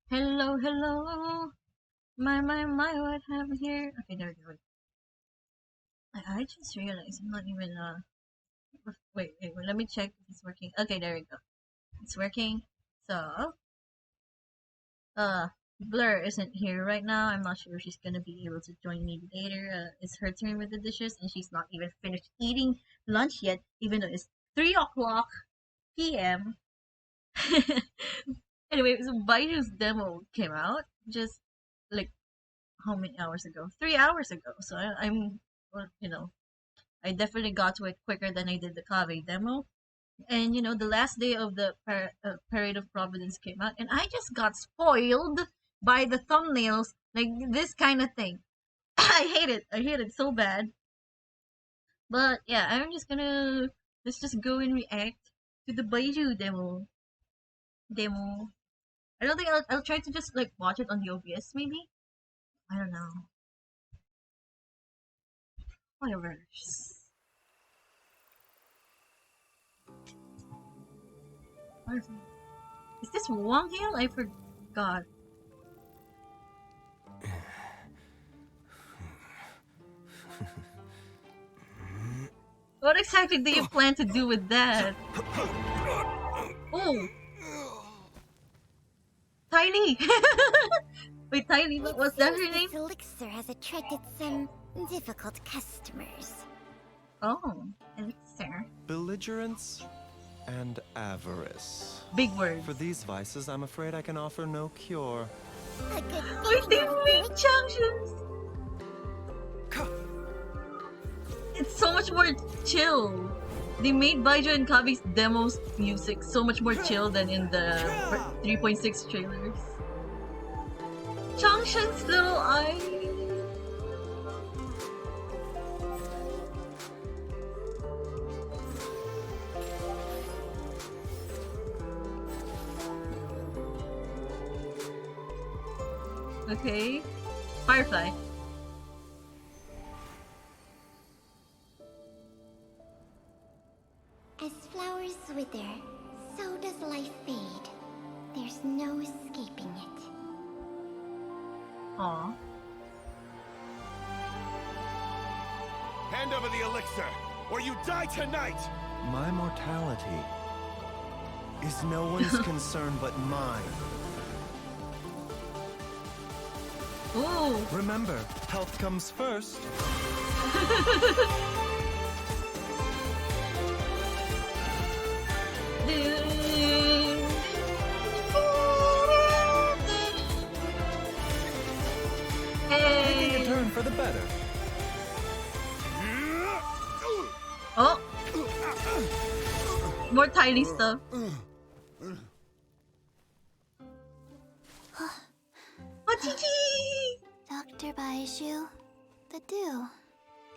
Hello, hello. My, what happened here? Okay, there we go. I just realized I'm not even, wait, let me check if it's working. Okay, there we go. It's working. So, uh, Blur isn't here right now. I'm not sure if she's gonna be able to join me later. It's her turn with the dishes, and she's not even finished eating lunch yet, even though it's 3 o'clock p.m. Anyway, so Baiju's demo came out just like how many hours ago? 3 hours ago. So I'm, well, I definitely got to it quicker than I did the Kave demo. And the last day of the Parade of Providence came out, and I just got spoiled by the thumbnails, like this kind of thing. I hate it. I hate it so bad. But yeah, I'm just gonna let's just go and react to the Baizhu demo. I don't think I'll try to just like watch it on the OBS maybe. I don't know. Whatever. Is this Wong Hill? I forgot. What exactly do you plan to do with that? Oh, Tiny! Wait, Tiny, what was that her name? This elixir has attracted some difficult customers. Oh, elixir. Belligerence and avarice. Big word. For these vices, I'm afraid I can offer no cure. A good Wait, they make junctions! It's so much more chill. They made Baizhu and Kavi's demos music so much more chill than in the 3.6 trailers. Changshan's little eye. Okay. Firefly. As flowers wither, so does life fade. There's no escaping it. Aw. Hand over the elixir, or you die tonight! My mortality is no one's concern but mine. Ooh. Remember, health comes first. Taking a turn for the better. Oh! More tiny stuff. Wachichi! Dr. Baizhu, the dew.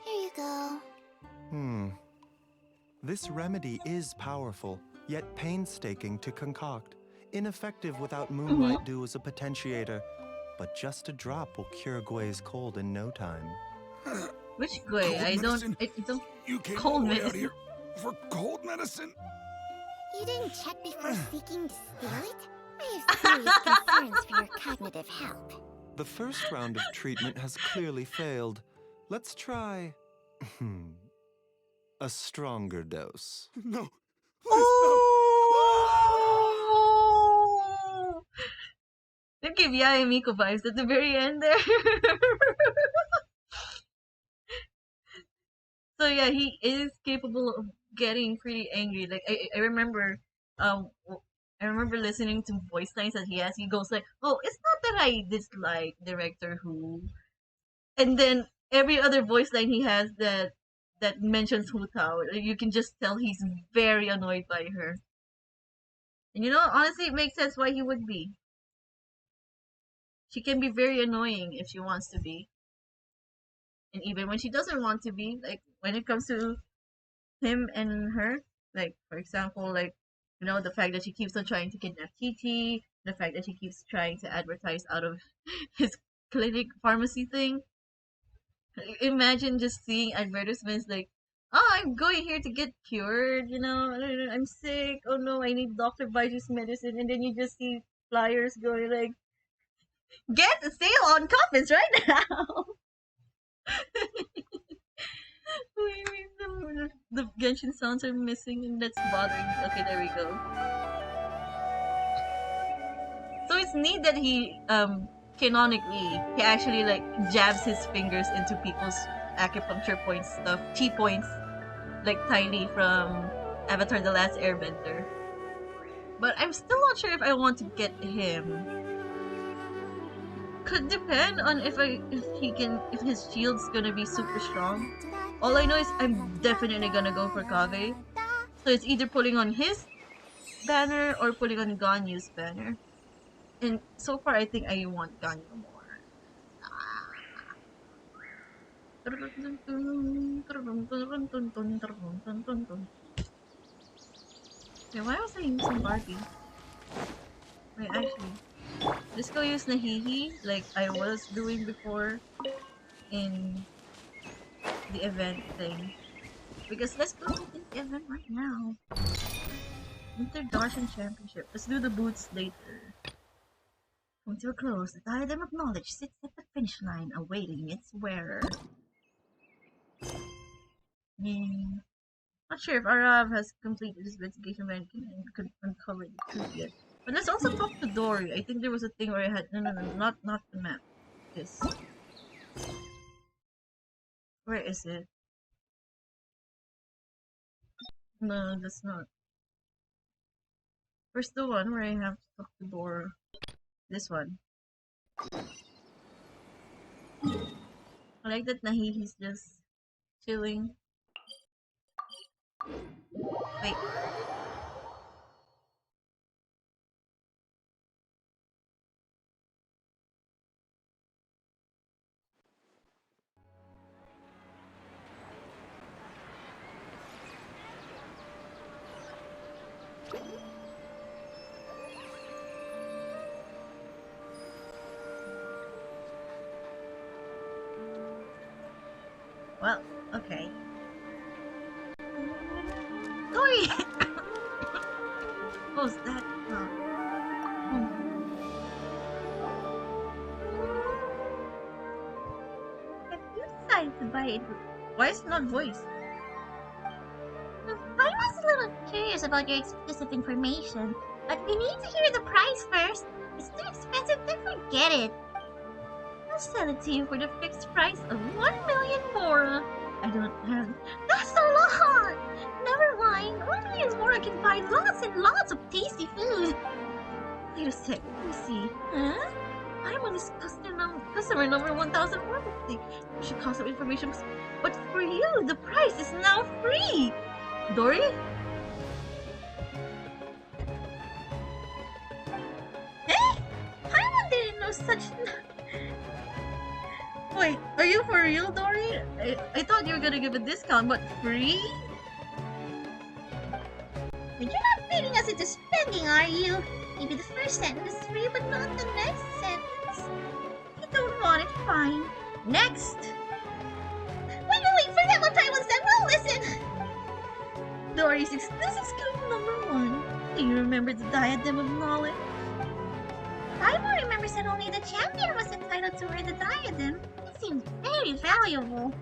Here you go. This remedy is powerful, yet painstaking to concoct. Ineffective without moonlight dew as a potentiator, but just a drop will cure Gui's cold in no time. Which Gui? I don't. You came Cold all the way out medicine. here for cold medicine? You didn't check before seeking to steal it? I have serious concerns for your cognitive health. The first round of treatment has clearly failed. Let's try a stronger dose. No. Oh! They give Yae Miko vibes at the very end there. So yeah, he is capable of getting pretty angry. Like I remember, I remember listening to voice lines that he has. He goes like, "Oh, it's not that I dislike Director Who," and then every other voice line he has that mentions Hu Tao, you can just tell he's very annoyed by her. And honestly, it makes sense why he would be. She can be very annoying if she wants to be, and even when she doesn't want to be. Like when it comes to him and her, like for example, like the fact that she keeps on trying to kidnap TT, the fact that she keeps trying to advertise out of his clinic pharmacy thing. Imagine just seeing advertisements like, "Oh, I'm going here to get cured. I'm sick. Oh no, I need Dr. Baiju's medicine." And then you just see flyers going like, Get a sale on coffins right now! The Genshin sounds are missing and that's bothering me. Okay, there we go. So it's neat that canonically, he actually like jabs his fingers into people's acupuncture points stuff, T points, like Tiny from Avatar: The Last Airbender. But I'm still not sure if I want to get him. Could depend on if his shield's gonna be super strong. All I know is I'm definitely gonna go for Kage. So it's either pulling on his banner or pulling on Ganyu's banner. And so far I think I want Ganyu more. Yeah, why was I using Barbie? Wait, actually, let's go use Nahihi like I was doing before in the event thing. Because let's go to the event right now. Winter Darshan Championship. Let's do the boots later. Come to a close. The diadem of knowledge sits at the finish line, awaiting its wearer. Yay. Not sure if Arav has completed his investigation but can uncover the truth yet. But let's also talk to Dory. I think there was a thing where I had no, not the map. This. Where is it? No, that's not. Where's the one where I have to talk to Dory? This one. I like that Nahihi's just chilling. Wait. Well, okay. Dory! What's that? Have you decided to buy it? Why is it not voiced? I was a little curious about your explicit information, but we need to hear the price first. It's too expensive to forget it. I'll sell it to you for the fixed price of 1,000,000 Mora. I don't have. That's a lot! Never mind, 1,000,000 more can buy lots and lots of tasty food. Wait a sec, let me see. Huh? I'm on this customer number 1040. You should call some information. But for you, the price is now free! Dory? Eh? Paimon didn't know such... Wait, are you for real, Dory? I thought you were gonna give a discount, but free? You're not baiting us into spending, are you? Maybe the first sentence is free, but not the next sentence. If you don't want it, fine. Next! Wait, forget what Paimon said, we'll listen! Dory's exclusive scoop number 1. Do you remember the diadem of knowledge? Paimon remembers that only the champion was entitled to wear the diadem. It seemed very valuable.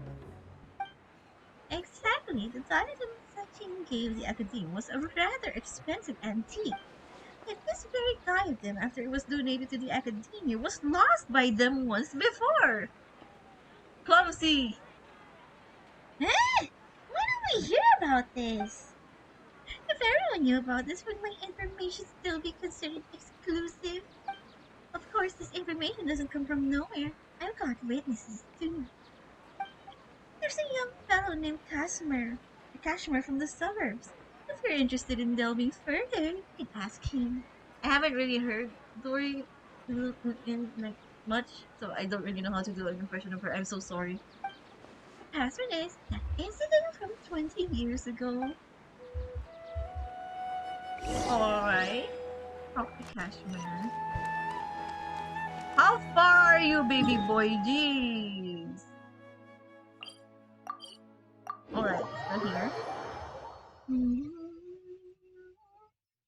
Exactly, the diadem Sachin gave the Academe was a rather expensive antique. Yet this very diadem, after it was donated to the Academia, was lost by them once before. Clumsy! Eh? Why don't we hear about this? If everyone knew about this, would my information still be considered exclusive? Of course, this information doesn't come from nowhere. I've got witnesses too. There's a young fellow named Kashmir from the suburbs. If you're interested in delving further, you can ask him. I haven't really heard Dory in like much, so I don't really know how to do an impression of her. I'm so sorry. The password is that incident from 20 years ago. Alright. Talk to Kashmir. How far are you, baby boy? Jeez. Alright, not here.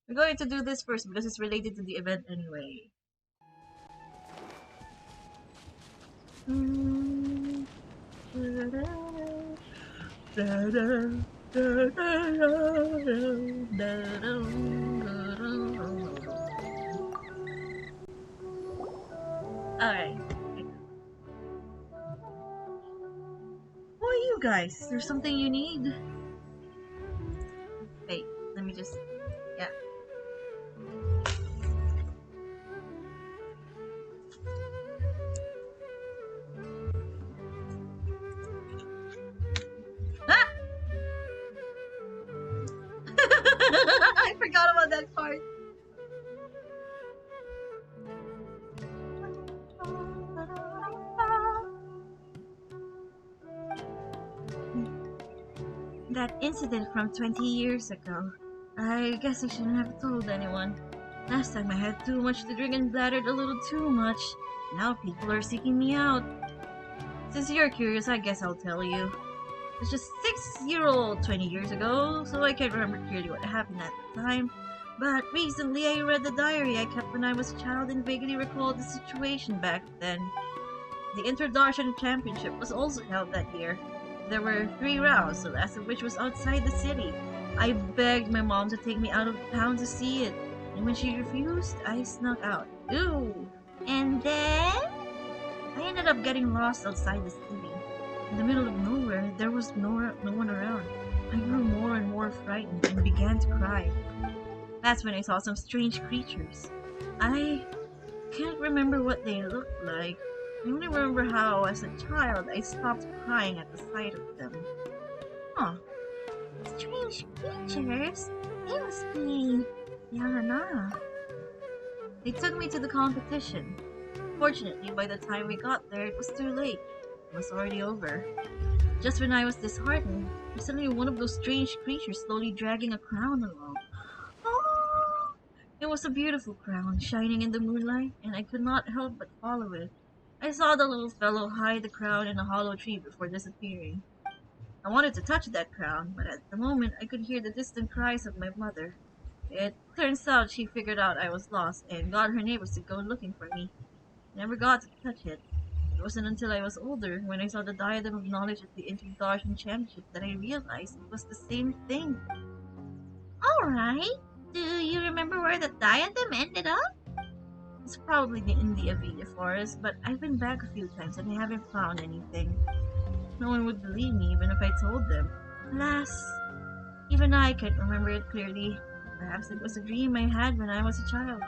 We're going to do this first because it's related to the event anyway. Mm. Alright. Who are you guys? Is there something you need? Wait, let me just... Yeah. Ah! I forgot about that part. That incident from 20 years ago. I guess I shouldn't have told anyone. Last time I had too much to drink and blattered a little too much. Now people are seeking me out. Since you're curious, I guess I'll tell you. It's just 6-year-old 20 years ago, so I can't remember clearly what happened at the time. But recently I read the diary I kept when I was a child and vaguely recalled the situation back then. The Introduction Championship was also held that year. There were 3 rounds, the last of which was outside the city. I begged my mom to take me out of town to see it, and when she refused, I snuck out. Ooh! And then? I ended up getting lost outside the city. In the middle of nowhere, there was no one around. I grew more and more frightened and began to cry. That's when I saw some strange creatures. I can't remember what they looked like. I only remember how, as a child, I stopped crying at the sight of them. Huh. Strange creatures? They must be Yana. They took me to the competition. Fortunately, by the time we got there, it was too late. It was already over. Just when I was disheartened, suddenly one of those strange creatures slowly dragging a crown along. Oh! It was a beautiful crown, shining in the moonlight, and I could not help but follow it. I saw the little fellow hide the crown in a hollow tree before disappearing. I wanted to touch that crown, but at the moment I could hear the distant cries of my mother. It turns out she figured out I was lost and got her neighbors to go looking for me. I never got to touch it. It wasn't until I was older, when I saw the Diadem of Knowledge at the Introduction Championship, that I realized it was the same thing. Alright. Do you remember where the diadem ended up? It's probably in the Avida Forest, but I've been back a few times and I haven't found anything. No one would believe me even if I told them. Alas, even I can't remember it clearly. Perhaps it was a dream I had when I was a child.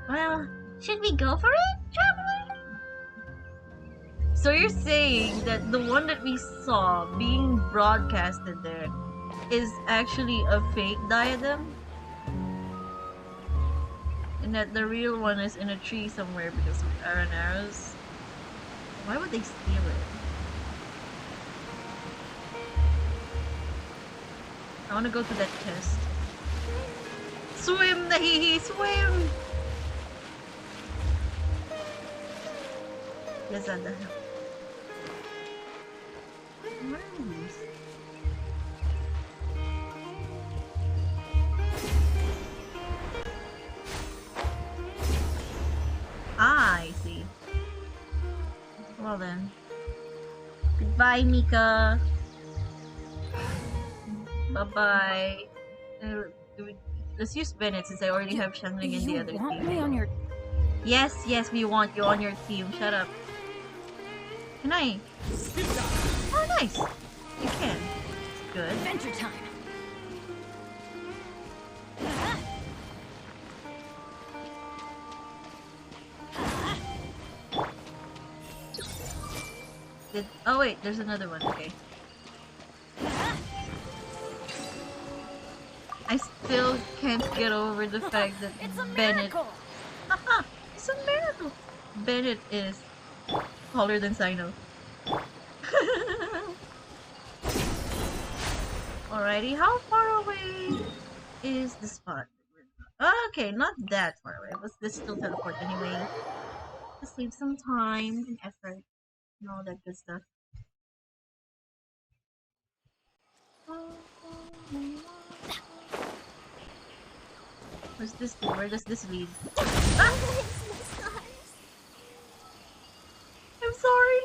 Well, should we go for it, traveler? So you're saying that the one that we saw being broadcasted there is actually a fake diadem? And that the real one is in a tree somewhere because of arrows? Why would they steal it? I want to go to that chest. Swim, Nahihi, swim! Yes, I'm the hell. Where are these? Ah, I see. Well then. Goodbye, Mika. Bye-bye. Let's use Bennett since I already have Shangling in the other want team. me on your... Yes, yes, we want you on your team. Shut up. Can I? Oh, nice. You can. Good. Adventure time. Oh wait, there's another one. Okay. I still can't get over the fact that It's a Bennett. miracle. Haha, it's a miracle. Bennett is taller than Sino. Alrighty, how far away is the spot? Okay, not that far away. Let's still teleport anyway. To save some time and effort and all that good stuff. Where's this lead? Where does this lead? Ah! I'm sorry.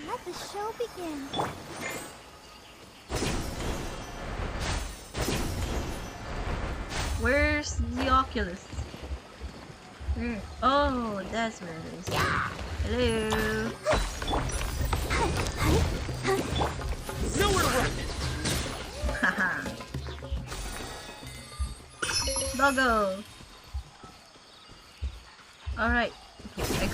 Let the show begin. Where's the Oculus? Where? Oh, that's where it is. Hello. Nowhere to run! Haha. Doggo. Alright. Okay, I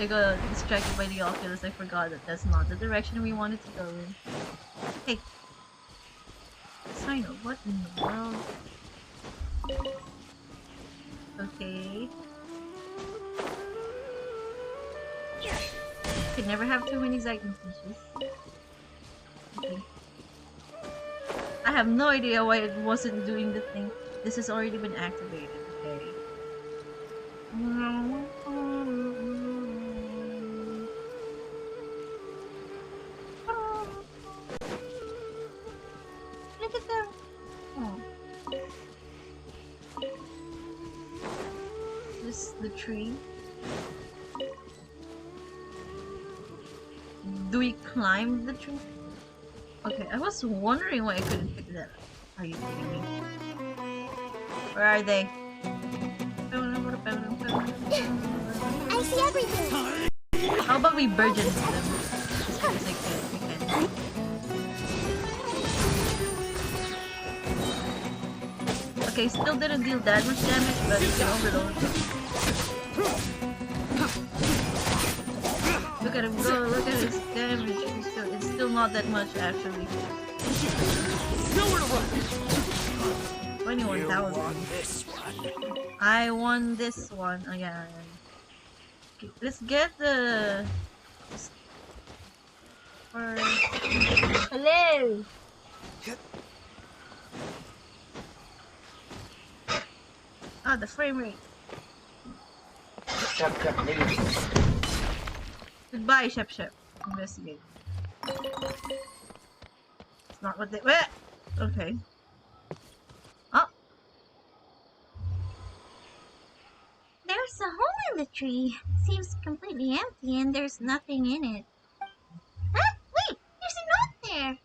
got distracted by the Oculus. I forgot that that's not the direction we wanted to go in. Hey. Sino, what in the world? Okay. Could never have too many Zeiken fishes. Okay. I have no idea why it wasn't doing the thing. This has already been activated. Okay. Look at them. Oh. This is the tree. Do we climb the tree? Okay, I was wondering why I couldn't pick that up. Are you kidding me? Where are they? I see everything. How about we burgeon them? Just because I can. Okay, still didn't deal that much damage, but we can overload. Look at him go, look at his damage. It's still not that much actually. Nowhere to run! 21,000. I won this one. Oh yeah. Okay, let's get the. Hello. Ah, the frame rate. Goodbye, Shep Shep. Investigate. It's not what they. Okay. Oh. There's a hole in the tree. Seems completely empty and there's nothing in it. Huh? Wait! There's a note there!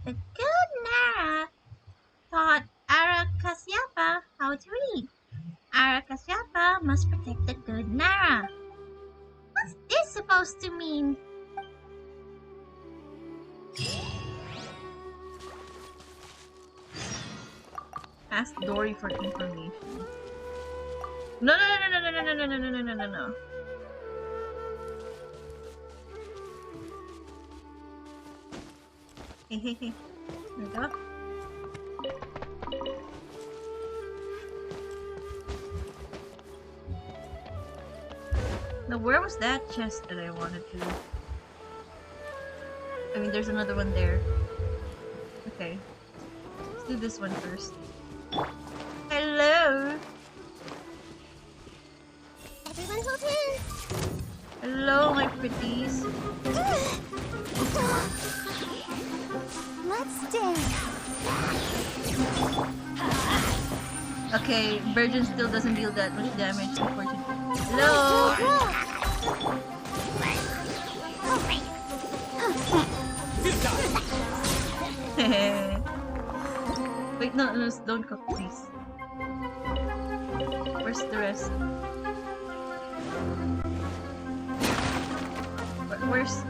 The good Nara taught Arakasyapa how to read. Arakasyapa must protect the good Nara. What's this supposed to mean? Ask Dory for information. No, no, no, no, no, no, no, no, no, no, no, no, no. Hey, hey, hey. There we go. Now, where was that chest that I wanted to? I mean, there's another one there. Okay. Let's do this one first. Hello! Everyone hold hands! Hello, my pretties. Let's dance! Okay, Virgin still doesn't deal that much damage, unfortunately. Hello! Wait, no, no, don't cook, please. Where's the rest? Where's...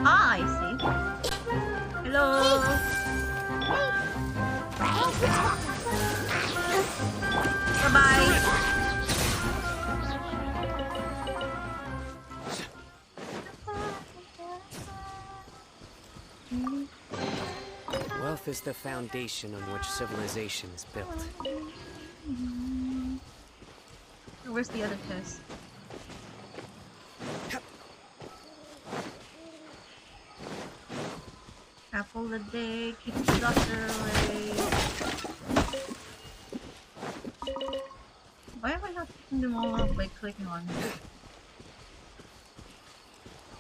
Ah, I see. Hello! Bye-bye! Wealth is the foundation on which civilization is built. Where's the other chest? Apple a day, keep the doctor away. Why am I not picking them all up by clicking on them?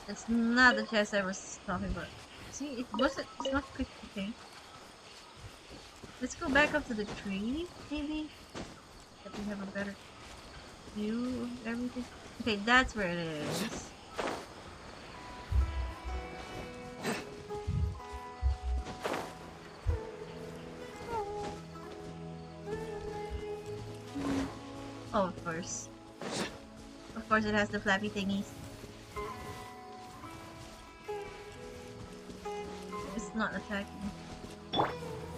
It's not the chest I was talking about. See, it wasn't. It's not quick. Okay. Let's go back up to the tree, maybe. That we have a better view of everything. Okay, that's where it is. Oh, of course. Of course, it has the flappy thingies. It's not attacking.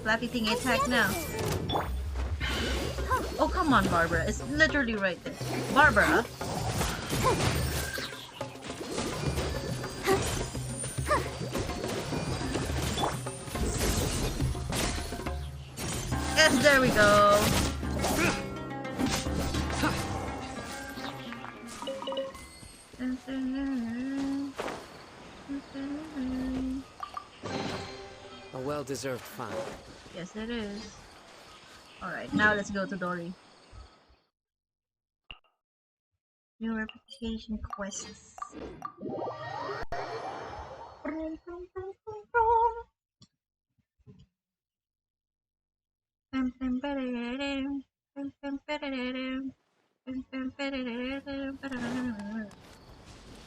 Flappy thingy attack now. Oh, come on, Barbara. It's literally right there. Barbara! Yes, there we go. A well-deserved find. Yes, it is. Alright, now let's go to Dory. New reputation quests.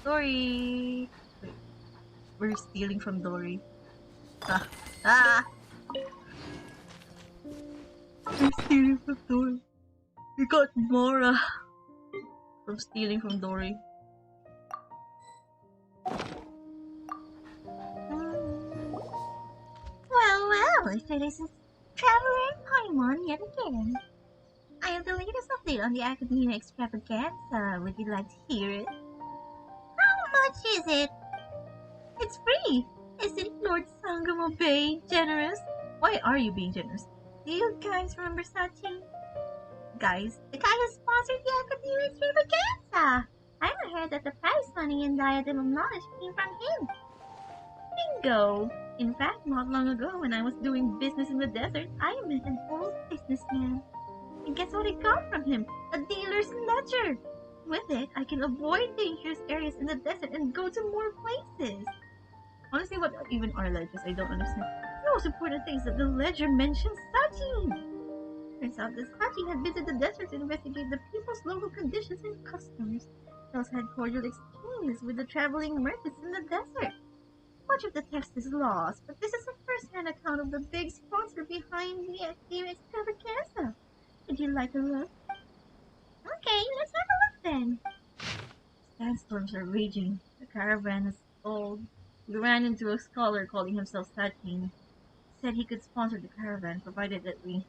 Dory! Wait, we're stealing from Dory. Ah! Ah! We're stealing from Dory. We got Mora from stealing from Dory. Well, if it isn't Traveler Paimon yet again. I have the latest update on the Academia Extravaganza. Would you like to hear it? How much is it? It's free. Isn't Lord Sangamo Bay generous? Why are you being generous? Do you guys remember Sachi? Guys, the guy who sponsored the Academia Extravaganza. I heard that the prize money and diadem of knowledge came from him. Bingo! In fact, not long ago when I was doing business in the desert, I met an old businessman. And guess what I got from him? A dealer's ledger! With it, I can avoid dangerous areas in the desert and go to more places. Honestly, what even are ledgers? I don't understand. The most important thing is that the ledger mentions Sachi. Turns out that Sachi had been to the desert to investigate the people's local conditions and customs. He also had cordial exchanges with the traveling merchants in the desert. Much of the text is lost, but this is a first-hand account of the big sponsor behind the Academia Extravaganza. Would you like a look? Okay, let's have a look then. Sandstorms are raging. The caravan is old. We ran into a scholar calling himself Sachi. Said he could sponsor the caravan, provided that we...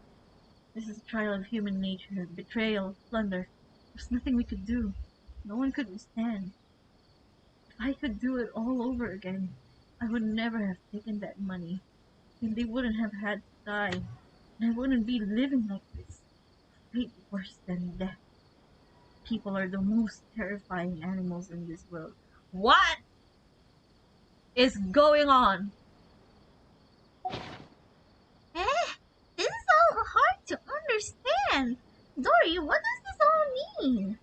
This is a trial of human nature, betrayal, plunder. There's nothing we could do. No one could withstand. If I could do it all over again, I would never have taken that money. And they wouldn't have had to die. And I wouldn't be living like this. Fate worse than death. People are the most terrifying animals in this world. What is going on? This is all hard to understand. Dory, what does this all mean?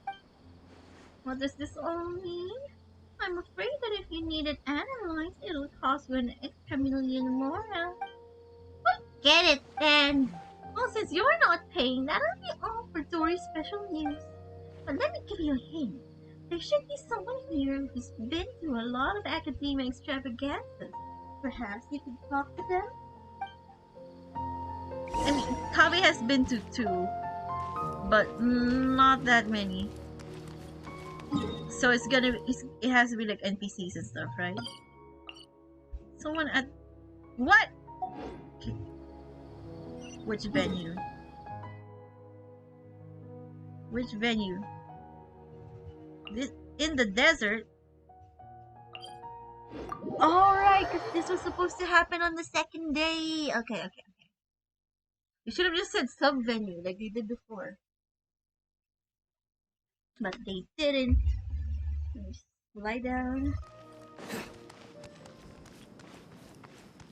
What does this all mean? I'm afraid that if you need it analyzed, it'll cost you an extra million more. Get it then. Well, since you're not paying, that'll be all for Dory's special use. But let me give you a hint. There should be someone here who's been to a lot of Academia Extravaganzas. Perhaps you could talk to them? I mean, Kaveh has been to 2, but not that many. So it's gonna be, it has to be like NPCs and stuff, right? Someone at what? Okay. Which venue? Which venue? This in the desert. Alright, because this was supposed to happen on the second day. Okay. You should have just said sub-venue like they did before. But they didn't. Let me lie down.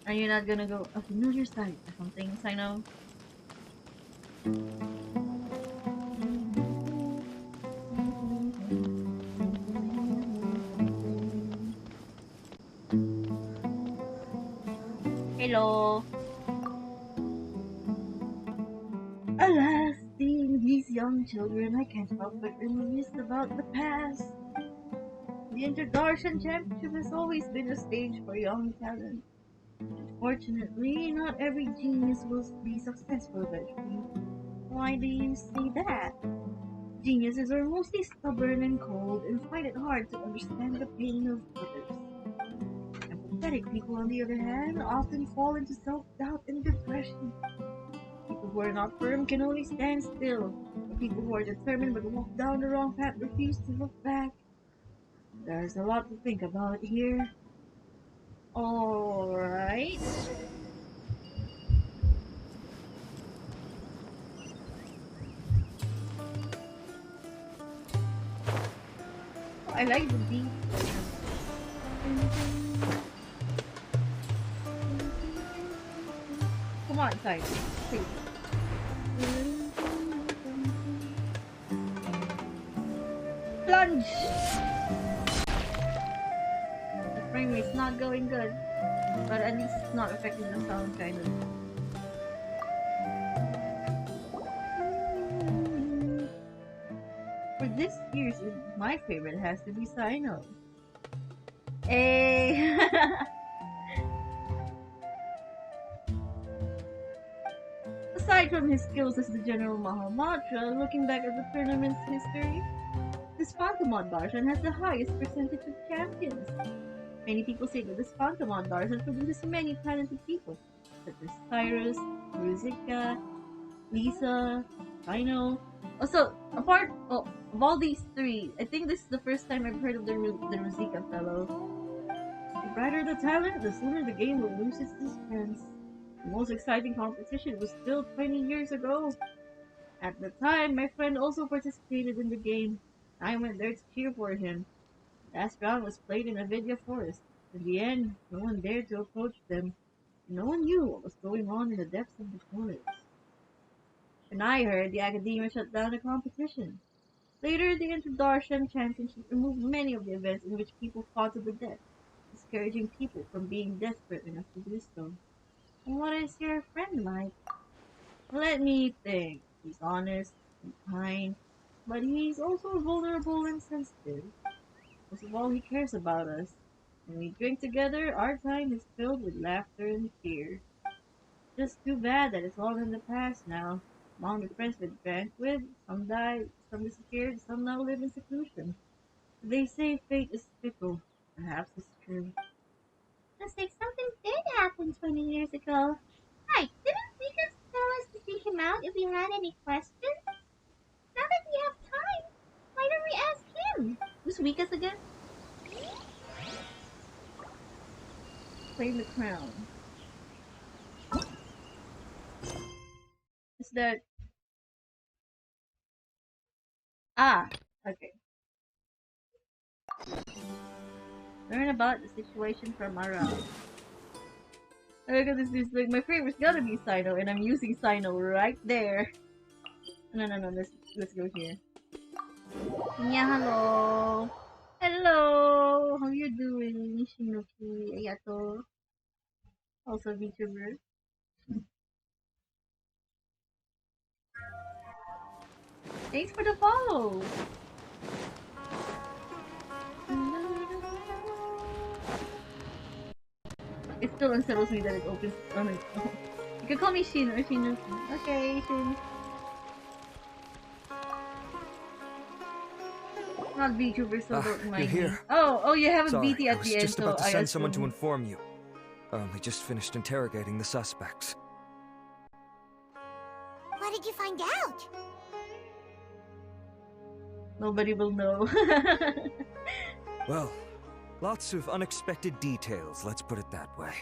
Are you not gonna go a familiar sight or something, Sino? Hello. Alas, these young children, I can't help but reminisce about the past. The Interdarshan Championship has always been a stage for young talent. Fortunately, not every genius will be successful eventually. Why do you say that? Geniuses are mostly stubborn and cold and find it hard to understand the pain of others. Empathetic people, on the other hand, often fall into self-doubt and depression. People who are not firm can only stand still, but people who are determined but walk down the wrong path refuse to look back. There's a lot to think about here. Alright. I like the beat. Come on, Tiger. Please. Plunge! The frame rate's not going good, but at least it's not affecting the sound, kind of. For this year's, my favorite has to be Sino. Hey! Aside from his skills as the General Mahamatra, looking back at the tournament's history, this Phantomon Darshan has the highest percentage of champions. Many people say that this Phantomon Darshan produces many talented people, such as Cyrus, Ruzika, Lisa, Rhino. Also, apart of all these three, I think this is the first time I've heard of the Ruzika fellow. The brighter the talent, the sooner the game will lose its suspense. The most exciting competition was still 20 years ago. At the time, my friend also participated in the game. I went there to cheer for him. The last round was played in a Vidya forest. In the end, no one dared to approach them. No one knew what was going on in the depths of the forest. When I heard, the academia shut down the competition. Later, the Introdarshan Championship removed many of the events in which people fought to the death, discouraging people from being desperate enough to do so. And what is your friend like? Let me think. He's honest and kind, but he's also vulnerable and sensitive. Most of all, he cares about us. When we drink together, our time is filled with laughter and cheer. Just too bad that it's all in the past now. Among the friends we drank with, some died, some disappeared, some now live in seclusion. They say fate is fickle. Perhaps it's true. Looks like something did happen 20 years ago. Right, didn't Lucas tell us to seek him out if we had any questions? Now that we have time, why don't we ask him? Who's Wikas again? Claim the crown. Is that... Ah, okay. Learn about the situation from around. Look at this, like my favorite's gotta be Sino, and I'm using Sino right there. No, let's go here. Yeah, hello. Hello, how you doing, Shinuki, Ayato? Also VTuber. Thanks for the follow. It still unsettles me that it opens on its own. You can call me Shin or Shinuki. Okay, Shin. Not VTuber, so don't mind you're me. here. Oh, you have a Sorry, BT at I was the end, just so about to I send someone to assume. inform you. I only just finished interrogating the suspects. What did you find out? Nobody will know. Well, lots of unexpected details, let's put it that way.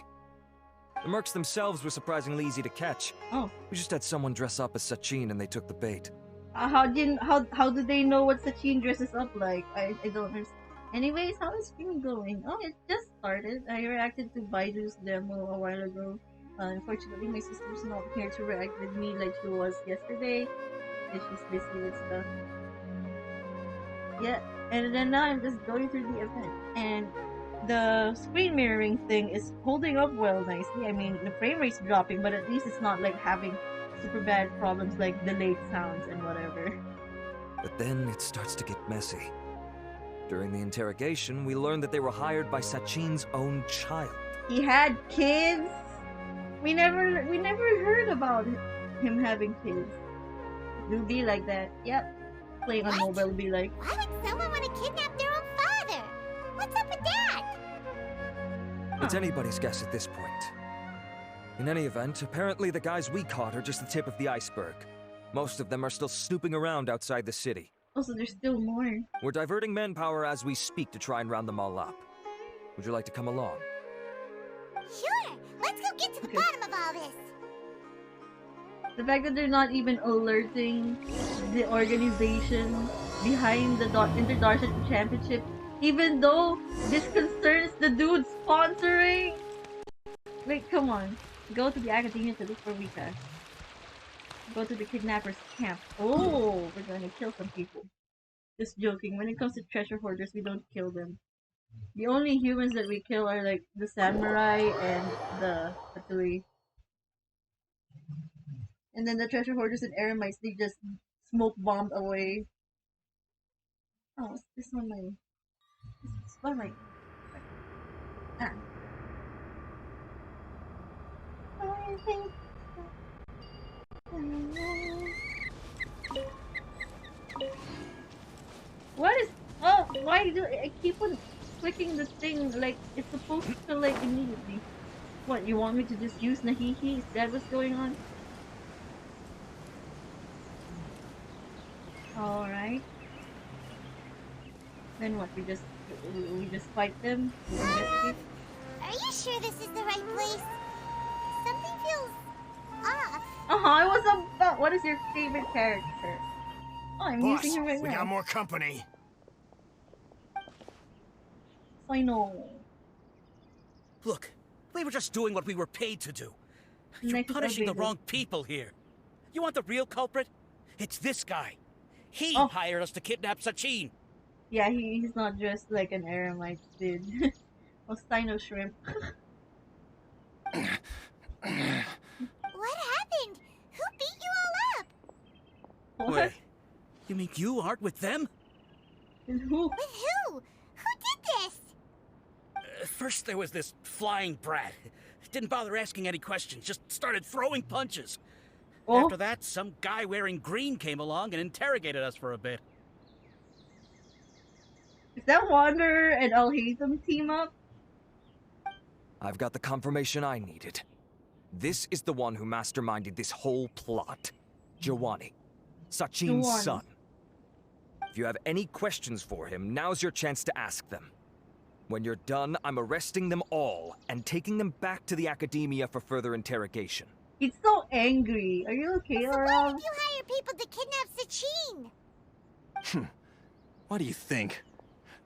The mercs themselves were surprisingly easy to catch. Oh. We just had someone dress up as Sachin and they took the bait. How do they know what Sachin dresses up like? I don't understand. Anyways, how is streaming going? Oh, it just started. I reacted to Baiju's demo a while ago. Unfortunately, my sister's not here to react with me like she was yesterday. And she's busy with stuff. Yeah, and then now I'm just going through the event. And the screen mirroring thing is holding up well nicely. I mean, the frame rate's dropping, but at least it's not like having super bad problems like delayed sounds and whatever. then it starts to get messy. During the interrogation, we learned that they were hired by Sachin's own child. He had kids. We never heard about him having kids. It'll be like that. Yep. Playing on mobile will be like. Why would someone want to kidnap their own father? What's up with that? It's anybody's guess at this point. In any event, apparently the guys we caught are just the tip of the iceberg. Most of them are still snooping around outside the city. Also, there's still more. We're diverting manpower as we speak to try and round them all up. Would you like to come along? Sure. Let's go get to the bottom of all this. The fact that they're not even alerting the organization behind the Inter-Darship Championship, even though this concerns the dude sponsoring. Wait, come on. Go to the academia to look for Rika. Go to the kidnappers' camp. Oh, we're gonna kill some people. Just joking. When it comes to treasure hoarders, we don't kill them. The only humans that we kill are like the samurai and the Fatui. And then the treasure hoarders and eremites, they just smoke bombed away. Oh, this one my... This one my... Ah. What is... Oh, why do I keep on clicking the thing like it's supposed to like immediately? What, you want me to just use Nahihi? Is that what's going on? Alright. Then what, we just fight them? We investigate? Are you sure this is the right place? Something feels off. I was about... What is your favorite character? Oh, I'm Boss, using him right we now. got more company. I know. Look, we were just doing what we were paid to do. You're Next punishing the available. wrong people here. You want the real culprit? It's this guy. He Oh. hired us to kidnap Sachin. Yeah, he's not dressed like an eremite dude. Oh, Steino shrimp. What happened? Who beat you all up? What? Wait, you mean you aren't with them? And who? With who? Who did this? First there was this flying brat. Didn't bother asking any questions, just started throwing punches. Oh, After that, some guy wearing green came along and interrogated us for a bit. is that Wanderer and Alhaitham team up? I've got the confirmation I needed. This is the one who masterminded this whole plot. Jawani, Sachin's Jawani. son. If you have any questions for him, now's your chance to ask them. When you're done, I'm arresting them all and taking them back to the academia for further interrogation. He's so angry. Are you okay, So why Laura? did you hire people to kidnap Sachin? What do you think?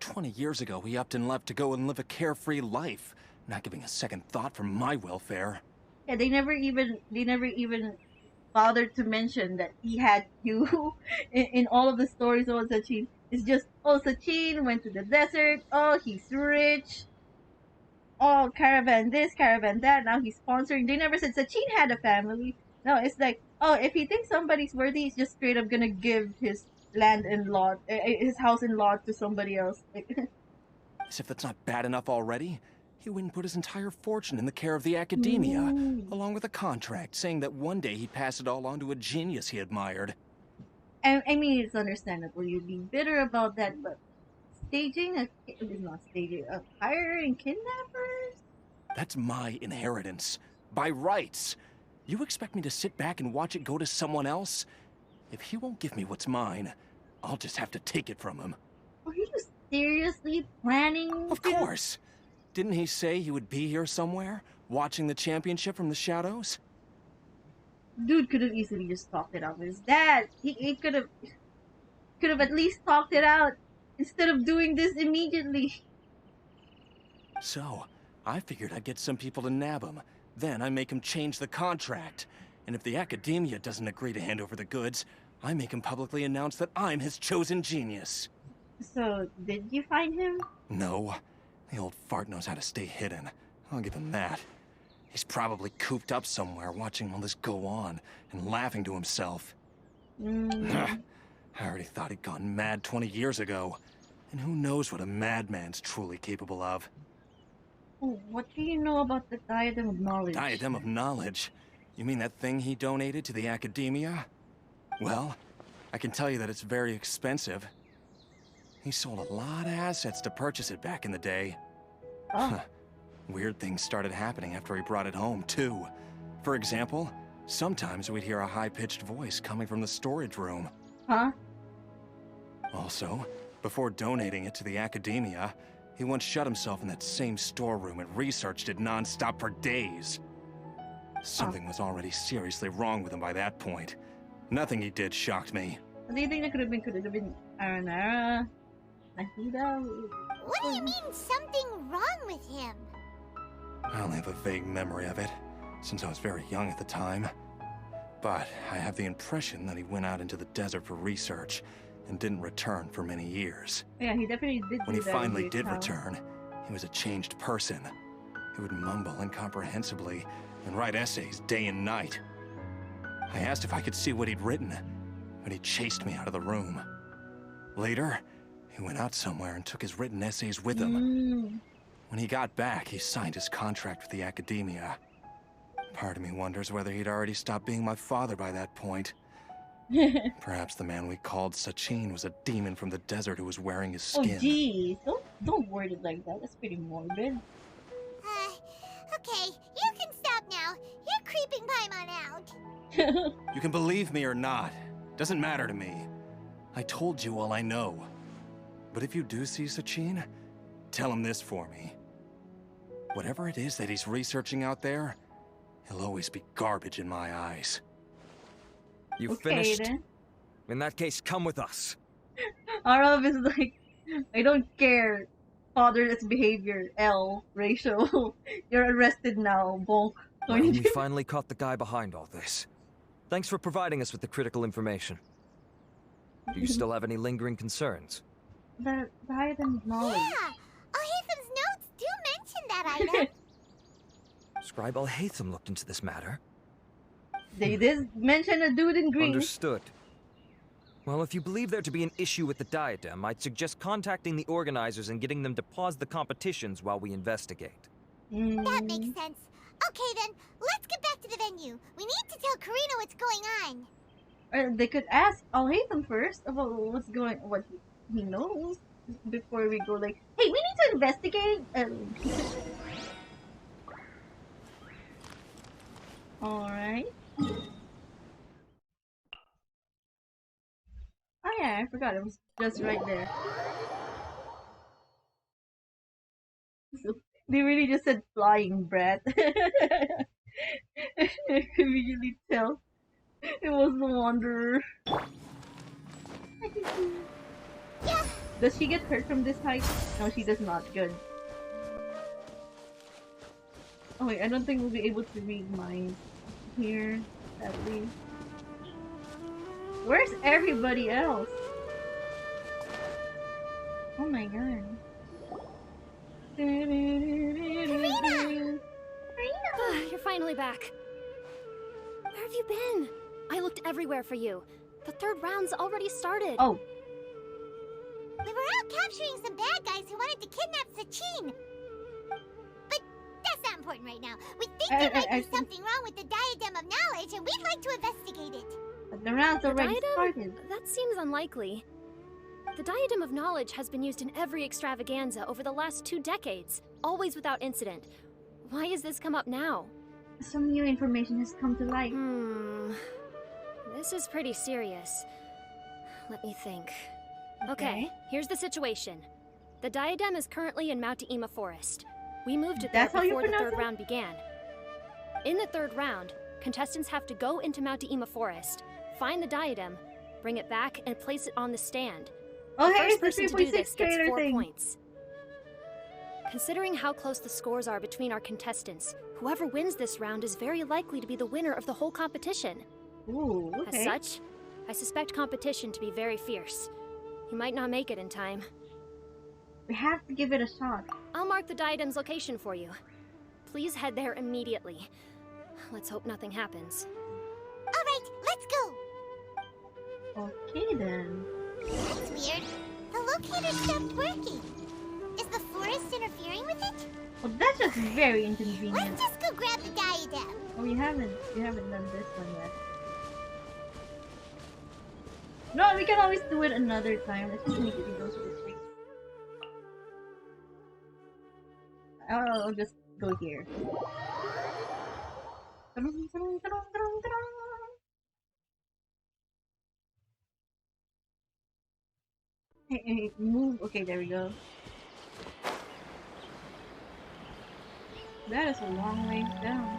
20 years ago, he upped and left to go and live a carefree life, not giving a second thought for my welfare. Yeah, they never even bothered to mention that he had you in all of the stories about Sachin. It's just, oh, Sachin went to the desert. Oh, he's rich. Oh, caravan this, caravan that. Now he's sponsoring. They never said Sachin had a family. No, it's like, oh, if he thinks somebody's worthy, he's just straight up gonna give his land and lot, his house and lot to somebody else. As if that's not bad enough already, he went and put his entire fortune in the care of the academia, along with a contract saying that one day he'd pass it all on to a genius he admired. I mean, it's understandable you'd be bitter about that, but hiring kidnappers? That's my inheritance. By rights. You expect me to sit back and watch it go to someone else? If he won't give me what's mine, I'll just have to take it from him. Are you seriously planning? Of course. Didn't he say he would be here somewhere, watching the championship from the shadows? Dude could have easily just talked it out with his dad. He could have at least talked it out instead of doing this immediately. So, I figured I'd get some people to nab him. Then I make him change the contract. And if the academia doesn't agree to hand over the goods, I make him publicly announce that I'm his chosen genius. So, did you find him? No. The old fart knows how to stay hidden. I'll give him that. He's probably cooped up somewhere watching all this go on and laughing to himself. I already thought he'd gone mad 20 years ago. And who knows what a madman's truly capable of. Oh, what do you know about the Diadem of Knowledge? Diadem of Knowledge? You mean that thing he donated to the Academia? Well, I can tell you that it's very expensive. He sold a lot of assets to purchase it back in the day. Oh. Weird things started happening after he brought it home, too. For example, sometimes we'd hear a high-pitched voice coming from the storage room. Huh? Also, before donating it to the Academia, he once shut himself in that same storeroom and researched it non-stop for days. Something was already seriously wrong with him by that point. Nothing he did shocked me. Do you think that could have been Aranara? Nahida? What do you mean, something wrong with him? I only have a vague memory of it, since I was very young at the time. But I have the impression that he went out into the desert for research and didn't return for many years. Yeah, he definitely did. When he finally did return, he was a changed person. He would mumble incomprehensibly and write essays day and night. I asked if I could see what he'd written, but he chased me out of the room. Later, he went out somewhere and took his written essays with him. When he got back, he signed his contract with the Academia. Part of me wonders whether he'd already stopped being my father by that point. Perhaps the man we called Sachin was a demon from the desert who was wearing his skin. Oh, geez. Don't word it like that. That's pretty morbid. Okay, you can stop now. You're creeping Paimon out. You can believe me or not. Doesn't matter to me. I told you all I know. But if you do see Sachin, tell him this for me. Whatever it is that he's researching out there, he'll always be garbage in my eyes. You Okay, finished? then. In that case, come with us. Arav is like, I don't care. Fatherless behavior, L, ratio. You're arrested now, bonk. Well, we finally caught the guy behind all this. Thanks for providing us with the critical information. Do you still have any lingering concerns? The Diadem of Knowledge. Yeah, Alhaitham's notes do mention that item. Scribe Alhaitham looked into this matter. They did mention a dude in green. Understood. Well, if you believe there to be an issue with the diadem, I'd suggest contacting the organizers and getting them to pause the competitions while we investigate. That makes sense. Okay then, let's get back to the venue. We need to tell Karina what's going on. Or they could ask Alhaitham first about what he knows before we go like, hey, we need to investigate. Alright. Oh yeah, I forgot. It was just right there. So, they really just said flying brat. I could immediately tell. It was the Wanderer. Yeah. Does she get hurt from this height? No, she does not. Good. Oh wait, I don't think we'll be able to read minds here, sadly. Where's everybody else? Oh my god. Karina! You're finally back. Where have you been? I looked everywhere for you. The third round's already started. Oh. We were out capturing some bad guys who wanted to kidnap Sachin. But that's not important right now. We think there might be something wrong with the Diadem of Knowledge, and we'd like to investigate it. But the round's already started. That seems unlikely. The Diadem of Knowledge has been used in every extravaganza over the last 2 decades, always without incident. Why has this come up now? Some new information has come to light. This is pretty serious. Let me think. Okay, here's the situation. The Diadem is currently in Mount Ima Forest. We moved it there before the third round began. In the third round, contestants have to go into Mount Ima Forest, find the Diadem, bring it back, and place it on the stand. The first person to do this gets 4 points. Considering how close the scores are between our contestants, whoever wins this round is very likely to be the winner of the whole competition. Ooh, okay. As such, I suspect competition to be very fierce. You might not make it in time. We have to give it a shot. I'll mark the Diadem's location for you. Please head there immediately. Let's hope nothing happens. Alright, let's go! Okay then. That's weird. The locator stopped working. Is the forest interfering with it? Well, that's just very inconvenient. Let's just go grab the diadem. Oh, we haven't done this one yet. No, we can always do it another time. Let's just immediately go to the street. I'll just go here. Hey, move. Okay, there we go. That is a long ways down.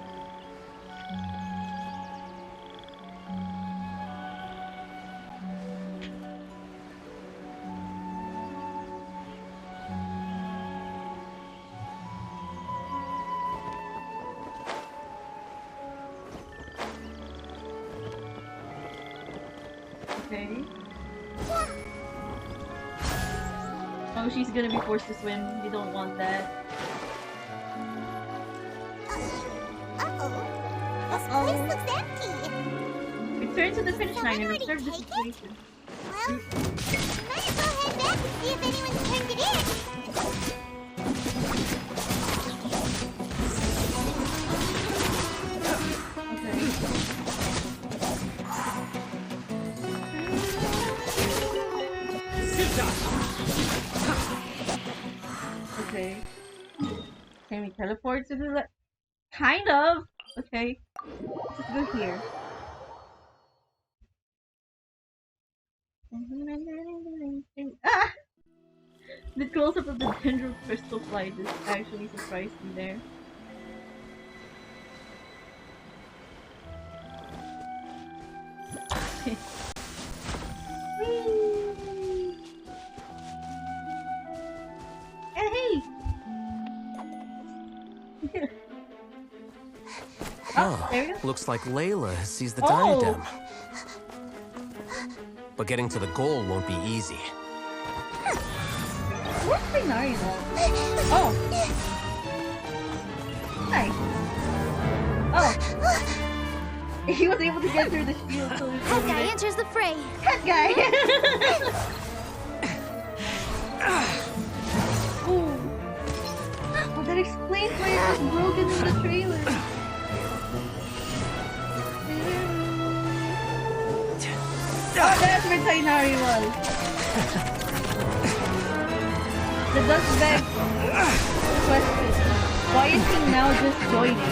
Okay. Oh, she's gonna be forced to swim. You don't want that. This place looks empty. Return to the finish line and Someone observe the already take situation. Well, might as well head back and see if anyone's turned it in. Okay. Can we teleport to the kind of? Okay. Let's go here. Ah! The close-up of the dendro crystal flight just actually surprised me there. Hey! Oh, there we go. looks like Layla has seized the Oh. diadem. But getting to the goal won't be easy. Where's the Naruto? Oh. Hi. Oh. He was able to get through the shield, so That guy enters the fray. That guy! Ooh. Well, that explains why it was broken in the trailer. Oh, that's where Tainari was. The does beg the question. Why is he now just joining?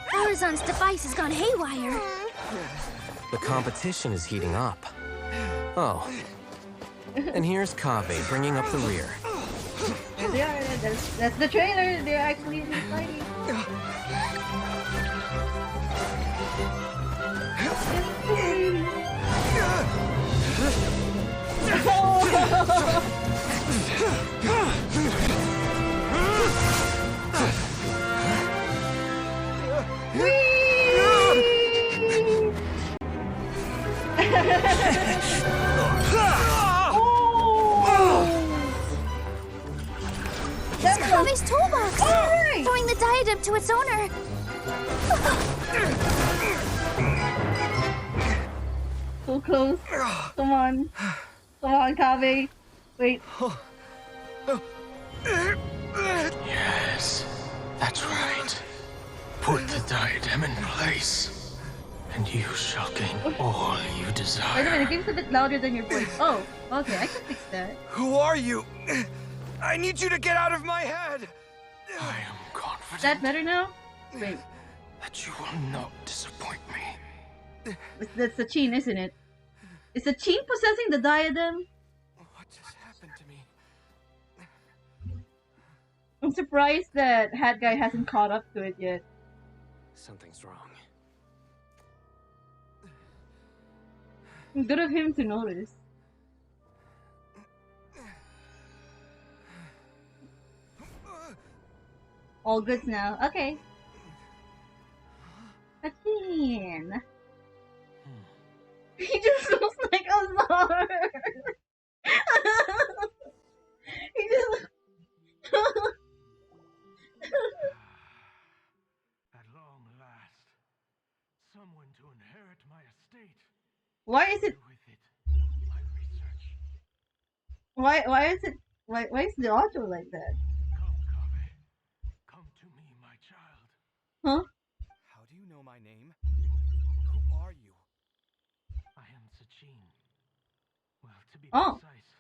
Horizon's device has gone haywire. The competition is heating up. Oh. And here's Kaveh bringing up the rear. There they are. That's the trailer. They're actually fighting. It's Kave's toolbox! Right. Throwing the diadem to its owner! So close. Come on. Come on, Kaveh. Wait. Yes, that's right. Put the diadem in place, and you shall gain all you Wait a desire. minute, it seems a bit louder than your voice. Oh, okay, I can fix that. Who are you? I need you to get out of my head! I am Is confident that better now? Wait, that you will not disappoint me. that's the Chin, isn't it? Is the Chin possessing the diadem? What just happened to me? I'm surprised that Hat Guy hasn't caught up to it yet. Something's wrong. Good of him to notice. All goods now. Okay. A Chin. He just looks like a lord. He just. At long last, someone to inherit my estate. Why is it? with it my research. Why is it? Why is the audio like that? Come, Kaveh. Come to me, my child. Huh? How do you know my name? Who are you? I am Sachin. Well, to be Oh. precise,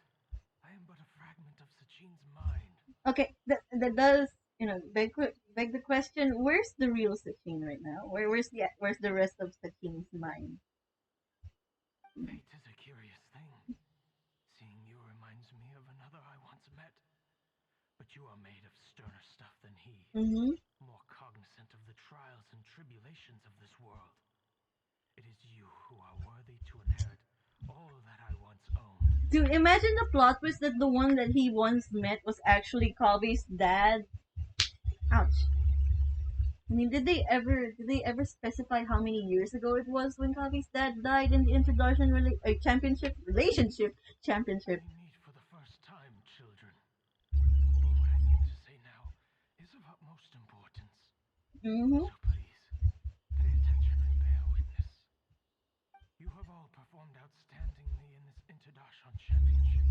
I am but a fragment of Sachin's mind. Okay. That does beg the question. Where's the real Sachin right now? Where's the rest of Sachin's mind? Fate is a curious thing. Seeing you reminds me of another I once met. But you are made of sterner stuff than he. Mm-hmm. More cognizant of the trials and tribulations of this world. It is you who are worthy to inherit all that I once owned. Dude, imagine the plot twist that the one that he once met was actually Kave's dad. Ouch. I mean, did they ever specify how many years ago it was when Kave's dad died in the introduction championship? We meet for the first time, children. But what I need to say now is of utmost importance. Mm-hmm. So please, pay attention and bear witness. You have all performed outstandingly in this Interdashon Championship.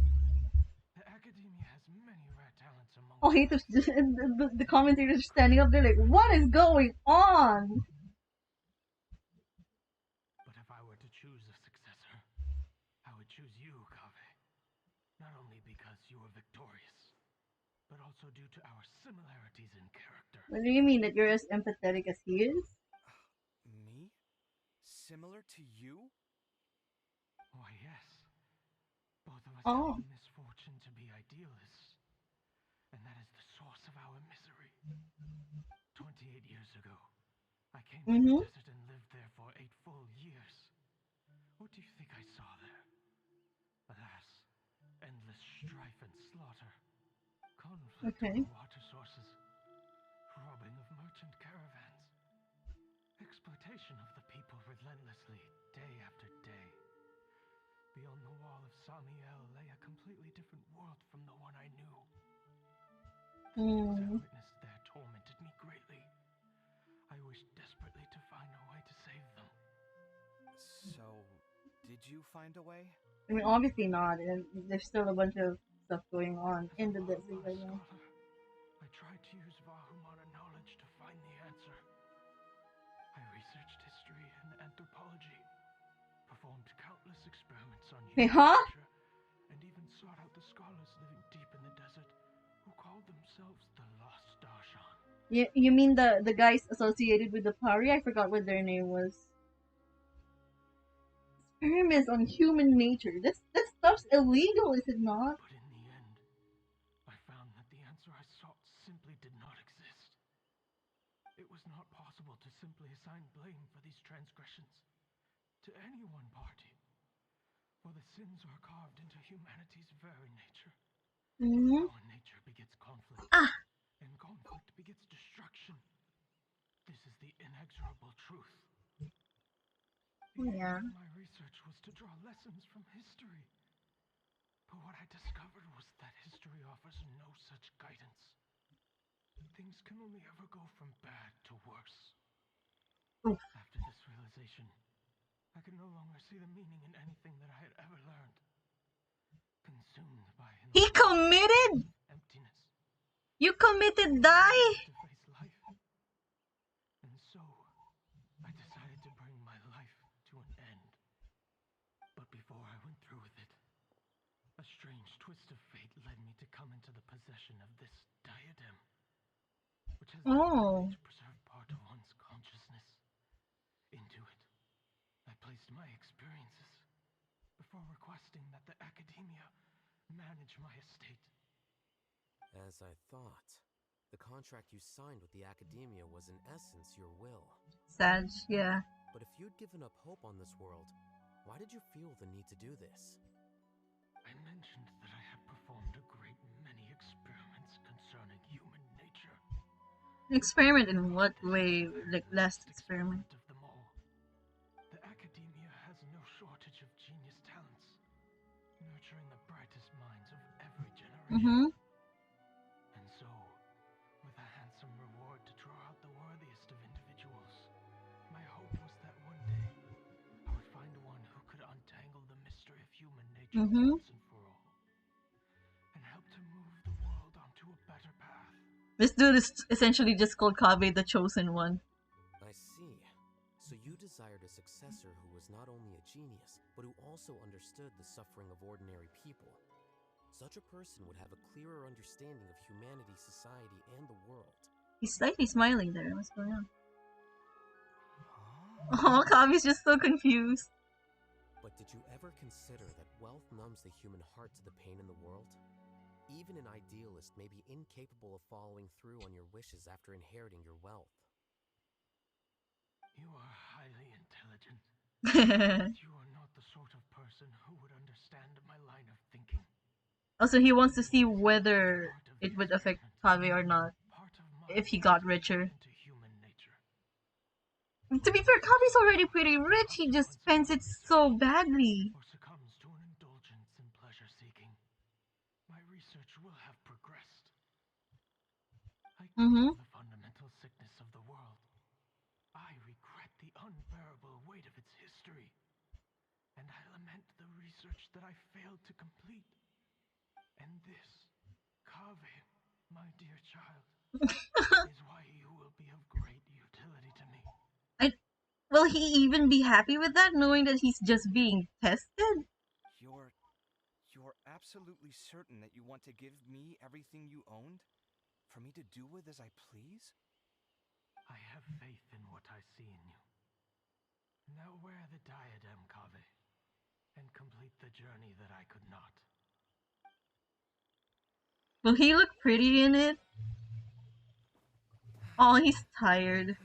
The Academia has many rare talents among Oh, hate the commentators standing up there like, what is going on? But if I were to choose a successor, I would choose you, Kaveh. Not only because you were victorious, but also due to our similarities in character. What do you mean that you're as empathetic as he is? Me? Similar to you? Why, yes. Both of us Oh. have the misfortune to be idealists. And that is the source of our misery. 28 years ago, I came to the desert and lived there for 8 full years. What do you think I saw there? Alas, endless strife and slaughter. Conflict over water sources. Robbing of merchant caravans. Exploitation of the people relentlessly, day after day. Beyond the wall of Samiel lay a completely different world from the one I knew. The things I witnessed there tormented me greatly. I wished desperately to find a way to save them. So, did you find a way? I mean, obviously not. And there's still a bunch of stuff going on in the desert right now. I tried to use Vahumana knowledge to find the answer. I researched history and anthropology, performed countless experiments on human nature, and even sought out the scholars living deep in the desert who called themselves the Lost Darshan. You mean the guys associated with the party? I forgot what their name was. Experiments on human nature. That stuff's illegal, is it not? But in the end, I found that the answer I sought simply did not exist. It was not possible to simply assign blame for these transgressions to any one party, for the sins are carved into humanity's very nature. Our nature begets conflict, and conflict begets destruction. This is the inexorable truth. The aim of my research was to draw lessons from history. But what I discovered was that history offers no such guidance. Things can only ever go from bad to worse. After this realization, I could no longer see the meaning in anything that I had ever learned. Consumed by He committed? Emptiness. You committed die? To face life. And so, I decided to bring my life to an end. But before I went through with it, a strange twist of fate led me to come into the possession of this diadem, which has the ability to preserve part of one's consciousness. Into it, I placed my experiences before requesting that the Academia manage my estate. As I thought, the contract you signed with the Academia was in essence your will. Sad, yeah. But if you'd given up hope on this world, why did you feel the need to do this? I mentioned that I had performed a great many experiments concerning human nature. Experiment in what way? Like last experiment? Of them all. The Academia has no shortage of genius talents, nurturing the brightest minds of every generation. And so, with a handsome reward to draw out the worthiest of individuals, my hope was that one day I would find one who could untether Mm-hmm. once and for all, and help to move the world onto a better path. This dude is essentially just called Kaveh, the chosen one. I see. So you desired a successor who was not only a genius, but who also understood the suffering of ordinary people. Such a person would have a clearer understanding of humanity, society, and the world. He's slightly smiling there. What's going on? Oh, Kaveh's just so confused. But did you ever consider that wealth numbs the human heart to the pain in the world? Even an idealist may be incapable of following through on your wishes after inheriting your wealth. You are highly intelligent, but you are not the sort of person who would understand my line of thinking. Also, he wants to see whether it would affect Kaveh or not if he got richer. To be fair, Kaveh's already pretty rich. He just spends it so badly. Or succumbs to an indulgence in pleasure seeking. My research will have progressed. I grieve the fundamental sickness of the world. I regret the unbearable weight of its history. And I lament the research that I failed to complete. And this, Kaveh, my dear child, is why you will be of great utility to me. Will he even be happy with that, knowing that he's just being tested? You're absolutely certain that you want to give me everything you owned? For me to do with as I please? I have faith in what I see in you. Now wear the diadem, Kaveh, and complete the journey that I could not. Will he look pretty in it? Oh, he's tired.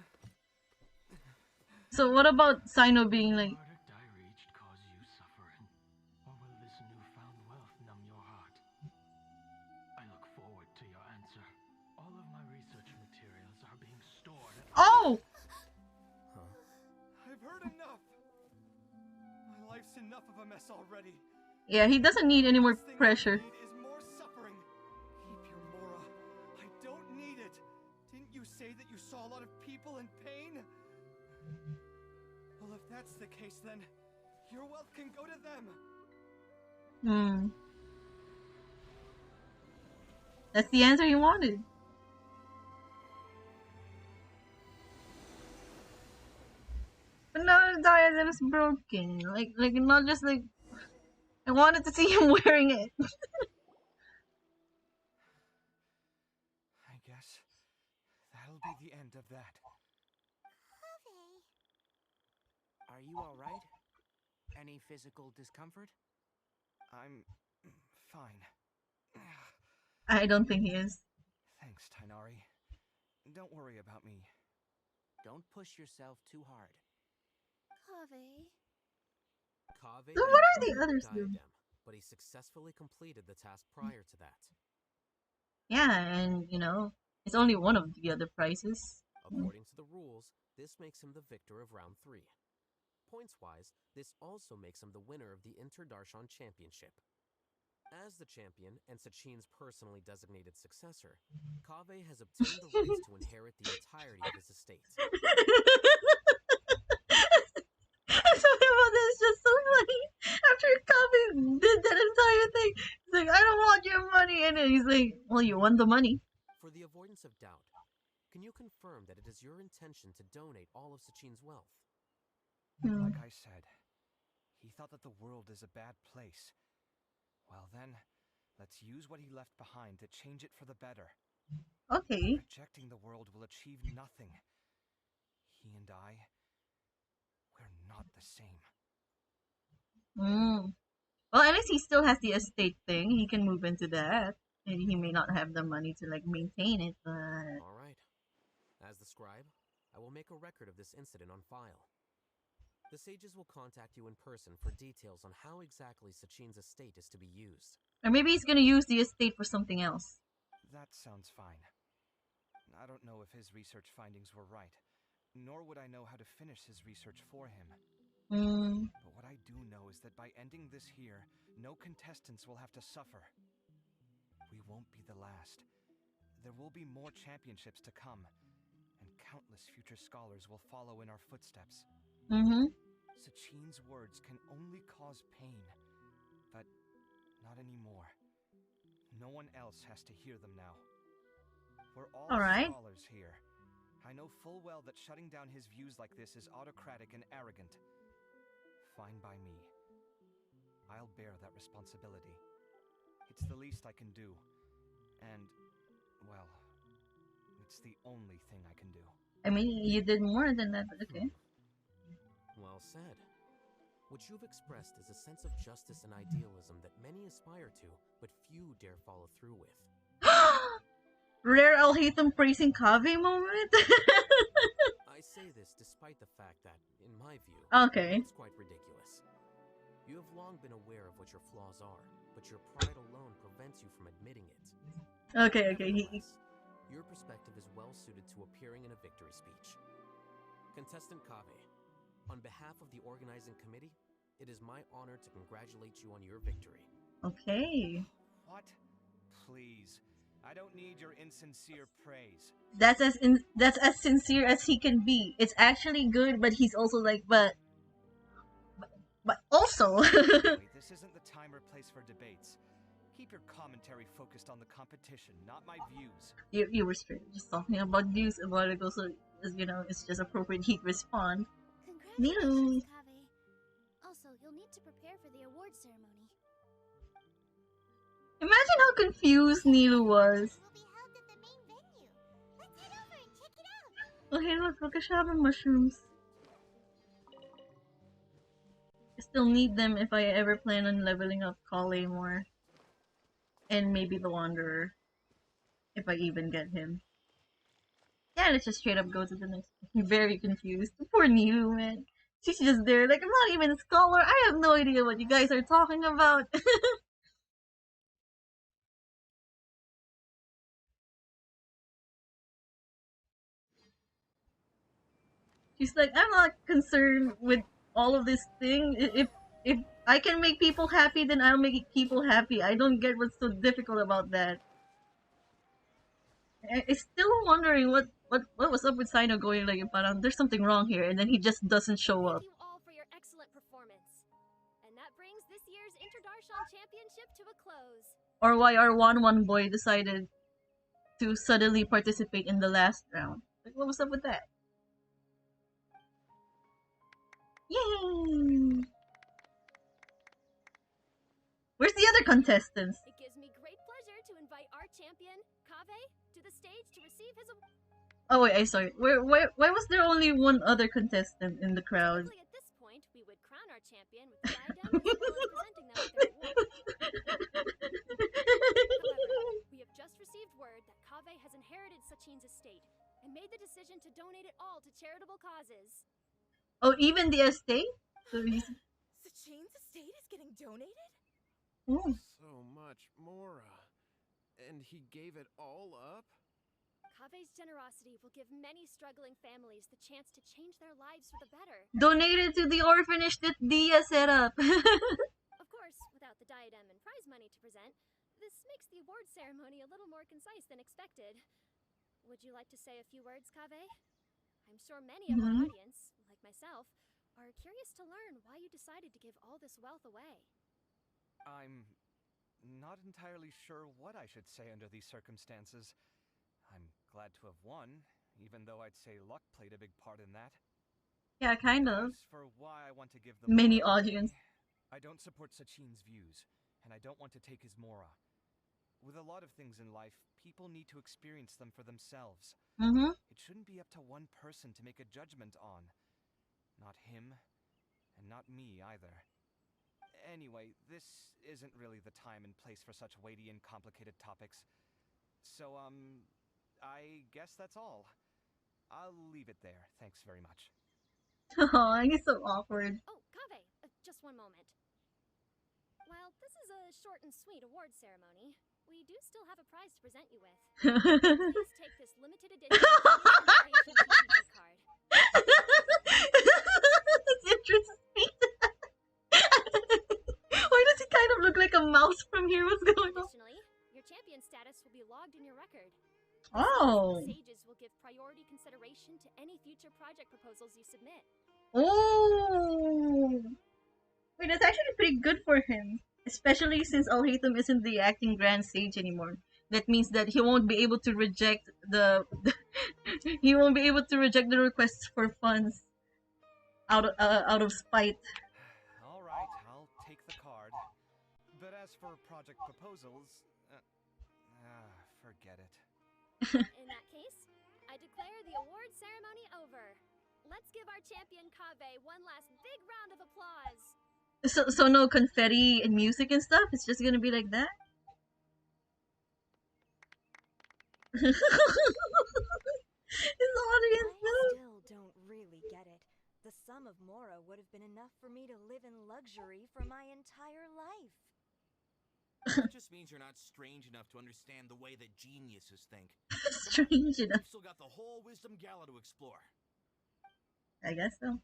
So what about Sino being like... Verdict I reached cause you suffering, or will this newfound wealth numb your heart? I look forward to your answer. All of my research materials are being stored at... Oh! I've heard enough! My life's enough of a mess already. Yeah, he doesn't need any more pressure. Is more suffering. Keep your Mora. I don't need it. Didn't you say that you saw a lot of people in pain? Well, if that's the case, then your wealth can go to them. That's the answer he wanted. But now the diadem's broken. Like not just like... I wanted to see him wearing it. I guess that'll be the end of that. Are you alright? Any physical discomfort? I'm fine. I don't think he is. Thanks, Tainari. Don't worry about me. Don't push yourself too hard. Kaveh So what are the inherited others diadem, doing? but he successfully completed the task prior to that. Yeah, and you know, it's only one of the other prizes. According to the rules, this makes him the victor of round 3. Points-wise, this also makes him the winner of the Inter-Darshan Championship. As the champion and Sachin's personally designated successor, Kaveh has obtained the rights to inherit the entirety of his estate. Something about this is just so funny. After Kaveh did that entire thing, he's like, I don't want your money. And then he's like, well, you won the money. For the avoidance of doubt, can you confirm that it is your intention to donate all of Sachin's wealth? Like I said, he thought that the world is a bad place. Well then, let's use what he left behind to change it for the better. Okay. Rejecting the world will achieve nothing. He and I, we're not the same. Well, at least he still has the estate thing. He can move into that. And he may not have the money to like maintain it, but... Alright. As the scribe, I will make a record of this incident on file. The sages will contact you in person for details on how exactly Sachin's estate is to be used. Or maybe he's gonna use the estate for something else. That sounds fine. I don't know if his research findings were right, nor would I know how to finish his research for him. But what I do know is that by ending this here, no contestants will have to suffer. We won't be the last. There will be more championships to come, and countless future scholars will follow in our footsteps. Sachin's words can only cause pain, but anymore. No one else has to hear them now. We're all scholars here. I know full well that shutting down his views like this is autocratic and arrogant. Fine by me. I'll bear that responsibility. It's the least I can do. And, well, it's the only thing I can do. I mean, you did more than that, but okay. Well said. What you've expressed is a sense of justice and idealism that many aspire to, but few dare follow through with. Rare I'll hate them praising Kaveh moment? I say this despite the fact that, in my view, it's quite ridiculous. You have long been aware of what your flaws are, but your pride alone prevents you from admitting it. Okay. Your perspective is well suited to appearing in a victory speech. Contestant Kaveh, on behalf of the organizing committee, it is my honor to congratulate you on your victory. Okay. What? Please. I don't need your insincere praise. That's as sincere as he can be. It's actually good, but he's also like, but also. This isn't the time or place for debates. Keep your commentary focused on the competition, not my views. You were straight just talking about views a while ago, so you know it's just appropriate he'd respond. Congratulations, Kaveh. Also, you'll need to prepare for the award ceremony. Imagine how confused Nilu was. Oh hey look at shaman mushrooms. I still need them if I ever plan on leveling up Kale more. And maybe the Wanderer. If I even get him. Yeah, let's just straight up go to the next one. I'm very confused. Poor Nilu, man. She's just there like, I'm not even a scholar. I have no idea what you guys are talking about. She's like, I'm not concerned with all of this thing. If I can make people happy, then I'll make people happy. I don't get what's so difficult about that. I'm still wondering what was up with Sino going like, parang there's something wrong here, and then he just doesn't show up. Thank you all for your excellent performance. And that brings this year's Interdarshan Championship to a close. Or why our 1-1 boy decided to suddenly participate in the last round. Like, what was up with that? Yay! Where's the other contestants? It gives me great pleasure to invite our champion, Kaveh, to the stage to receive his award. Oh wait, I sorry. Why was there only one other contestant in the crowd? At this point, we would crown our champion with the diadem as well as presenting them with their award. However, we have just received word that Kaveh has inherited Sachin's estate and made the decision to donate it all to charitable causes. Oh, even the estate? Sachin's estate is getting donated? Ooh. So much, Mora. And he gave it all up? Kaveh's generosity will give many struggling families the chance to change their lives for the better. Donated to the orphanage that Dia set up. Of course, without the diadem and prize money to present, this makes the award ceremony a little more concise than expected. Would you like to say a few words, Kaveh? I'm sure many of our audience, like myself, are curious to learn why you decided to give all this wealth away. I'm not entirely sure what I should say under these circumstances. I'm glad to have won, even though I'd say luck played a big part in that. Yeah, kind of. As for why I want to give the many Mora audience. I don't support Sachin's views, and I don't want to take his Mora. With a lot of things in life, people need to experience them for themselves. It shouldn't be up to one person to make a judgment on. Not him, and not me either. Anyway, this isn't really the time and place for such weighty and complicated topics. So, I guess that's all. I'll leave it there. Thanks very much. Oh, he's so awkward. Oh, Kaveh, just one moment. While this is a short and sweet award ceremony, we do still have a prize to present you with. Please take this limited edition invitation card. That's interesting. Why does he kind of look like a mouse from here? What's going on? Additionally, your champion status will be logged in your record. Oh. Sages will give priority consideration to any future project proposals you submit. Oh. Wait, that's actually pretty good for him. Especially since Alhaitham isn't the acting Grand Sage anymore. That means that he won't be able to reject the he won't be able to reject the requests for funds out of spite. All right, I'll take the card. But as for project proposals, forget it. In that case, I declare the award ceremony over. Let's give our champion Kaveh one last big round of applause. So no confetti and music and stuff? It's just gonna be like that? His audience knows. I still don't really get it. The sum of Mora would have been enough for me to live in luxury for my entire life. That just means you're not strange enough to understand the way that geniuses think. Strange enough. You've still got the whole Wisdom Gala to explore. I guess so.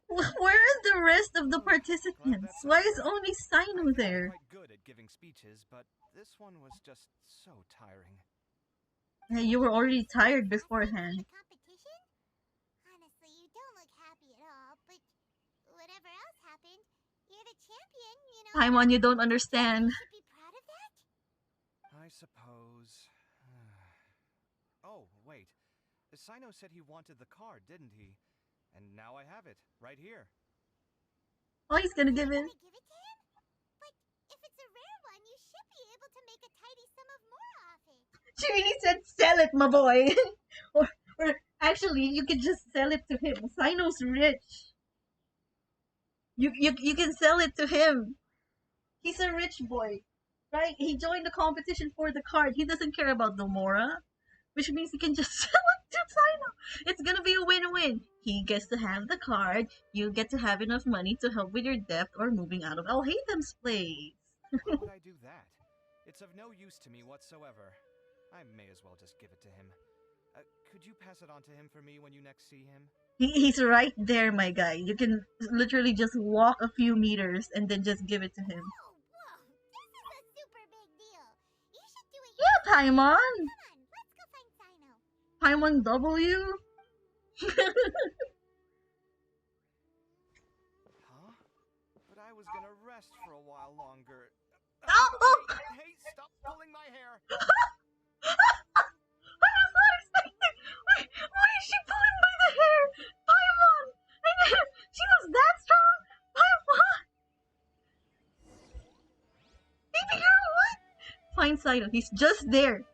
Where are the rest of the participants? Why is only Sino there? Quite good at giving speeches, but this one was just so tiring. Yeah, you were already tired beforehand. Competition? Honestly, you don't look happy at all, but whatever else happened, you're the champion, you know. Paimon, you don't understand. You should be proud of that. I suppose. Oh, wait. Sino said he wanted the card, didn't he? And now I have it, right here. Oh, he's gonna give it. Give it to him? But if it's a rare one, you should be able to make a tidy sum of more off it. She really said, "Sell it, my boy." or actually, you could just sell it to him. Sino's rich. You can sell it to him. He's a rich boy, right? He joined the competition for the card. He doesn't care about the Mora, which means he can just sell it to Sino. It's gonna be a win-win. He gets to have the card. You get to have enough money to help with your debt or moving out of Alhaitham's place. Why would I do that? It's of no use to me whatsoever. I may as well just give it to him. Could you pass it on to him for me when you next see him? He's right there, my guy. You can literally just walk a few meters and then just give it to him. Whoa, this is a super big deal. You should do it. Yeah, Paimon. Come on, let's go find Sino. Paimon W. Huh? But I was gonna rest for a while longer. Hey, stop pulling my hair! I was not expecting. Why is she pulling by the hair? Paimon! She was that strong? Paimon! Baby girl, what? Find Sino. He's just there.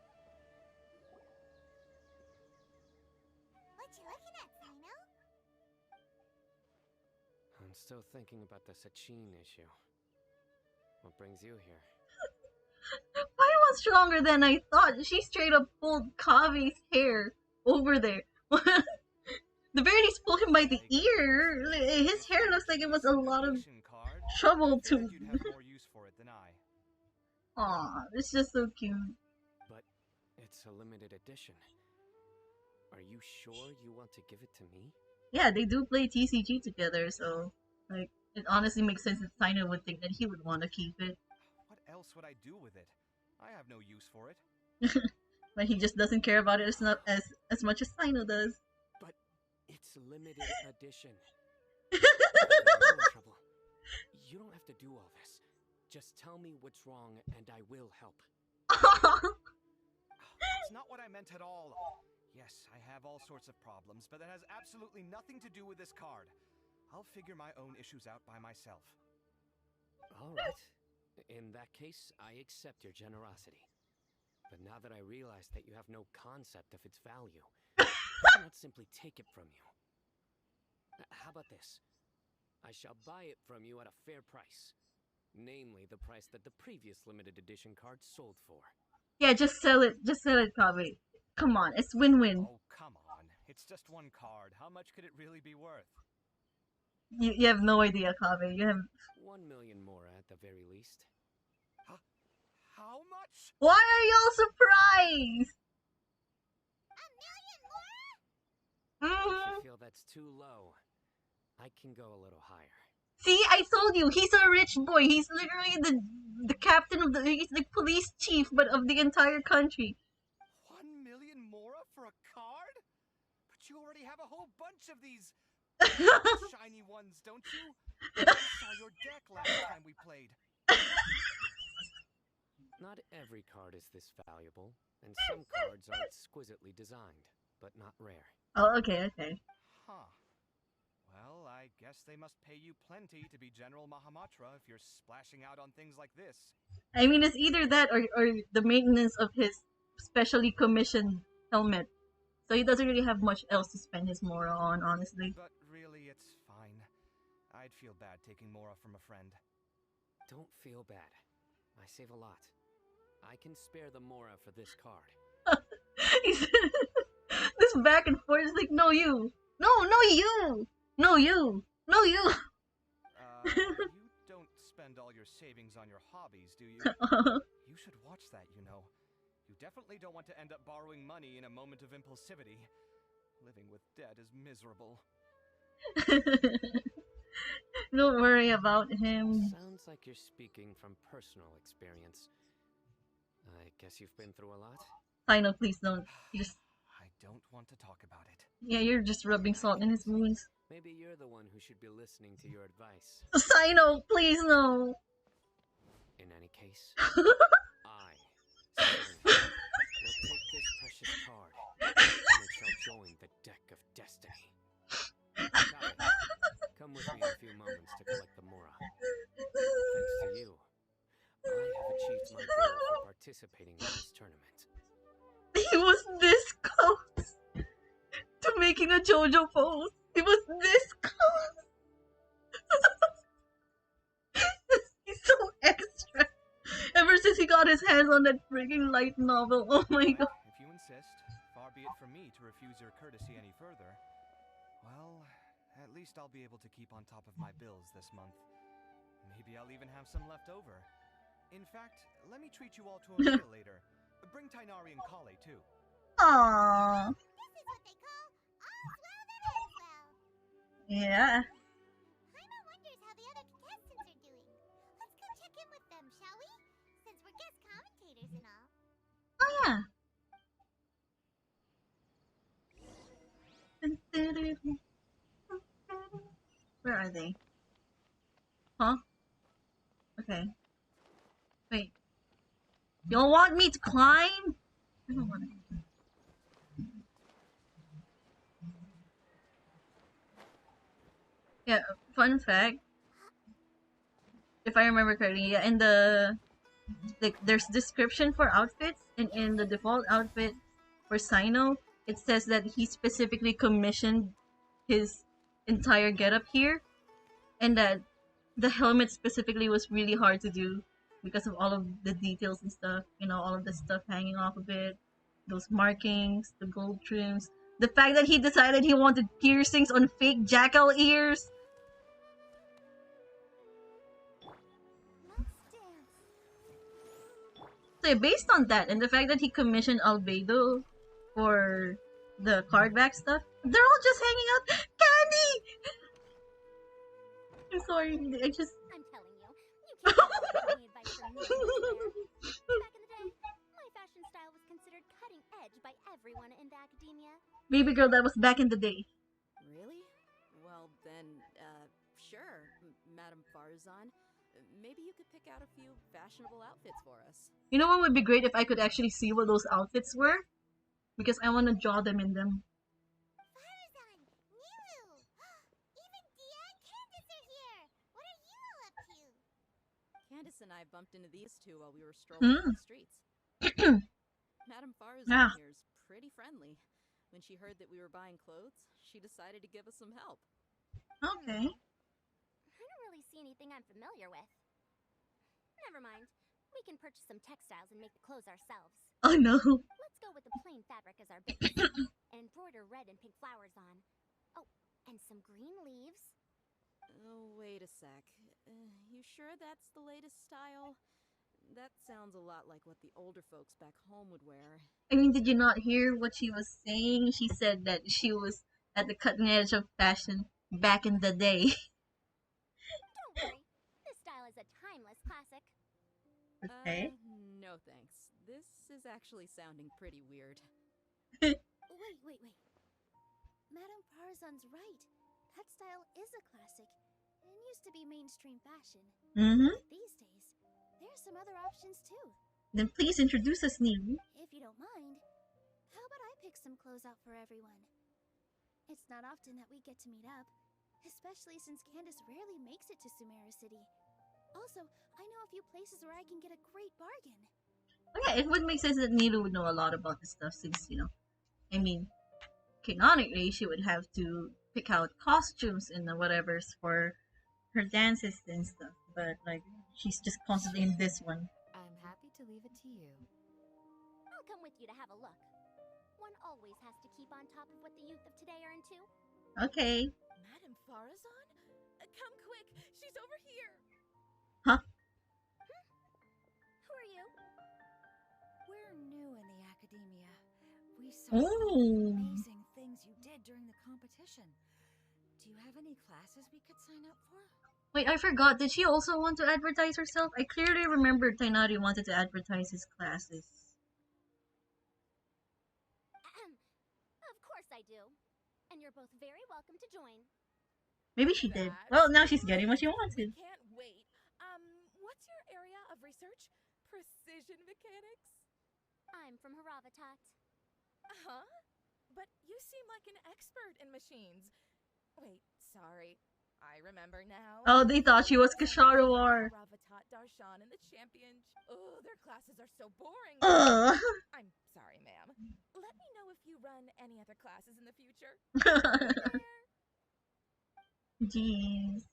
What you looking at, Sino? I'm still thinking about the Sachin issue. What brings you here? Paimon's stronger than I thought. She straight up pulled Kave's hair over there. The very least pulled him by the ear. His hair looks like it was a lot of trouble to. You'd have more use for it than I. Aw, it's just so cute. But it's a limited edition. Are you sure you want to give it to me? Yeah, they do play TCG together, so like it honestly makes sense that Sino would think that he would want to keep it. What else would I do with it? I have no use for it. But he just doesn't care about it as much as Sino does. But it's limited edition. Trouble. You don't have to do all this. Just tell me what's wrong and I will help. It's not what I meant at all. Yes, I have all sorts of problems, but that has absolutely nothing to do with this card. I'll figure my own issues out by myself. All right. In that case, I accept your generosity. But now that I realize that you have no concept of its value, I cannot simply take it from you. How about this? I shall buy it from you at a fair price. Namely, the price that the previous limited edition card sold for. Yeah, just sell it. Just sell it, Kave. Come on, it's win-win. Oh, come on. It's just one card. How much could it really be worth? You have no idea, Kave. You have 1 million more at the very least. How much? Why are y'all surprised? If you feel that's too low, I can go a little higher. See, I told you, he's a rich boy. He's literally the captain of he's the police chief, but of the entire country. 1 million more for a card? But you already have a whole bunch of these. Shiny ones, don't you? I saw your deck last time we played. Not every card is this valuable, and some cards are exquisitely designed, but not rare. Oh, okay, okay. Huh. Well, I guess they must pay you plenty to be General Mahamatra if you're splashing out on things like this. I mean, it's either that or the maintenance of his specially commissioned helmet. So he doesn't really have much else to spend his Mora on, honestly. But really, it's fine. I'd feel bad taking Mora from a friend. Don't feel bad. I save a lot. I can spare the Mora for this card. This back and forth is like, no you! No you! No you! No you! You don't spend all your savings on your hobbies, do you? You should watch that, you know. You definitely don't want to end up borrowing money in a moment of impulsivity. Living with debt is miserable. Don't worry about him. Sounds like you're speaking from personal experience. I guess you've been through a lot? I know, please don't. You just... I don't want to talk about it. Yeah, you're just rubbing salt in his wounds. Maybe you're the one who should be listening to your advice. Sino, please no! In any case, I, Sino, will take this precious card, and it shall join the deck of destiny. Kave, come with me in a few moments to collect the Mora. Thanks to you, I have achieved my goal for participating in this tournament. He was this close to making a JoJo pose. He was this close. He's so extra. Ever since he got his hands on that freaking light novel, oh my god. If you insist, far be it from me to refuse your courtesy any further. Well, at least I'll be able to keep on top of my bills this month. Maybe I'll even have some left over. In fact, let me treat you all to a meal later. Bring Tainari and Kale, too. Aww. This is what they call all's well that ends well. Yeah. Paimon wonders how the other contestants are doing. Let's go check in with them, shall we? Since we're guest commentators and all. Oh yeah. Where are they? Huh? Okay. Wait. You don't want me to climb? I don't want to. Yeah, fun fact. If I remember correctly, yeah, in the there's description for outfits, and in the default outfit for Sino, it says that he specifically commissioned his entire getup here, and that the helmet specifically was really hard to do because of all of the details and stuff, you know, all of the stuff hanging off of it, those markings, the gold trims, the fact that he decided he wanted piercings on fake jackal ears. So based on that, and the fact that he commissioned Albedo for the card back stuff, they're all just hanging out. Candy! I'm sorry, I just... I'm telling you, you can't take any advice from me. Back in the day, my fashion style was considered cutting edge by everyone in the academia. Baby girl, that was back in the day. Really? Well then, sure, Madame Farzan. Maybe you could pick out a few fashionable outfits for us. You know what would be great if I could actually see what those outfits were? Because I want to draw them in them. Farzan! Nilu! Even Dia and Candace are here! What are you all up to? Candace and I bumped into these two while we were strolling through the streets. Madame Farzan here is pretty friendly. When she heard that we were buying clothes, she decided to give us some help. Okay. I don't really see anything I'm familiar with. Never mind. We can purchase some textiles and make the clothes ourselves. Oh no. Let's go with the plain fabric as our base. And embroider red and pink flowers on. Oh, and some green leaves. Oh, wait a sec. You sure that's the latest style? That sounds a lot like what the older folks back home would wear. I mean, did you not hear what she was saying? She said that she was at the cutting edge of fashion back in the day. Don't worry. This style is a timeless classic. Okay. No thanks. This is actually sounding pretty weird. Wait. Madame Farzan's right. That style is a classic and used to be mainstream fashion. Mm-hmm. But these days, there are some other options too. Then please introduce us, Neelu. If you don't mind, how about I pick some clothes out for everyone? It's not often that we get to meet up, especially since Candace rarely makes it to Sumeru City. Also, I know a few places where I can get a great bargain. Oh yeah, it would make sense that Neelu would know a lot about this stuff since, you know, I mean, canonically, she would have to pick out costumes and whatever's for her dances and stuff. But, like, she's just constantly in this one. I'm happy to leave it to you. I'll come with you to have a look. One always has to keep on top of what the youth of today are into. Okay. Madame Farazan? Come quick, she's over here. Huh? Who are you? We're new in the academia. We saw amazing things you did during the competition. Do you have any classes we could sign up for? Wait, I forgot. Did she also want to advertise herself? I clearly remembered Tainari wanted to advertise his classes. Of course I do. And you're both very welcome to join. Maybe she did. Well, now she's getting what she wanted. Can't wait. What's your area of research? Precision mechanics? I'm from Haravatat. Huh? But you seem like an expert in machines. Wait, sorry. I remember now. Oh, they thought she was Kasharawar. Haravatat Darshan and the champion. Oh, their classes are so boring. Ugh. I'm sorry, ma'am. Let me know if you run any other classes in the future. Jeez.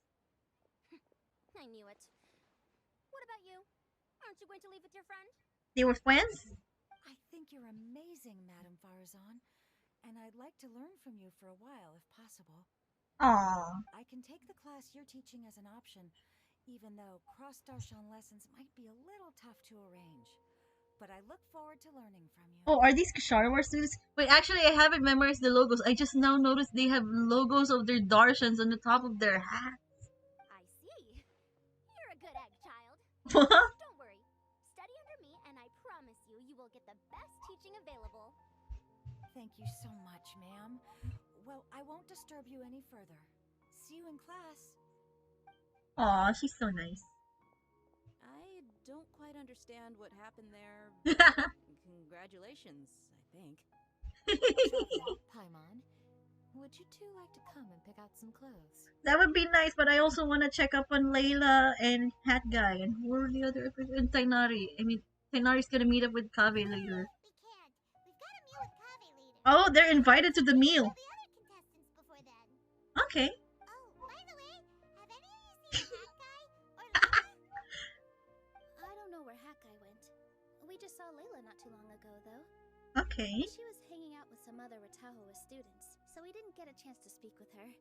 I knew it. What about you? Aren't you going to leave with your friend? They were friends? I think you're amazing, Madame Farazan. And I'd like to learn from you for a while, if possible. Aww. I can take the class you're teaching as an option, even though cross-Darshan lessons might be a little tough to arrange. But I look forward to learning from you. Oh, are these Kasharawar students? Wait, actually, I haven't memorized the logos. I just now noticed they have logos of their Darshans on the top of their hats. I see. You're a good egg, child. What? Don't worry. Study under me, and I promise you, you will get the best teaching available. Thank you so much, ma'am. Well, I won't disturb you any further. See you in class. Aw, she's so nice. I don't quite understand what happened there. Congratulations, I think. Paimon, would you two like to come and pick out some clothes? That would be nice, but I also want to check up on Layla and Hat Guy and who are the other people? And Tainari. I mean, Tainari's gonna meet up with Kave later. Oh, they're invited to the meal. Okay. I don't know where Hat Guy went. We just saw Layla not too long ago, though. Okay. She was hanging out with some other Ratahoa students, so we didn't get a chance to speak with her.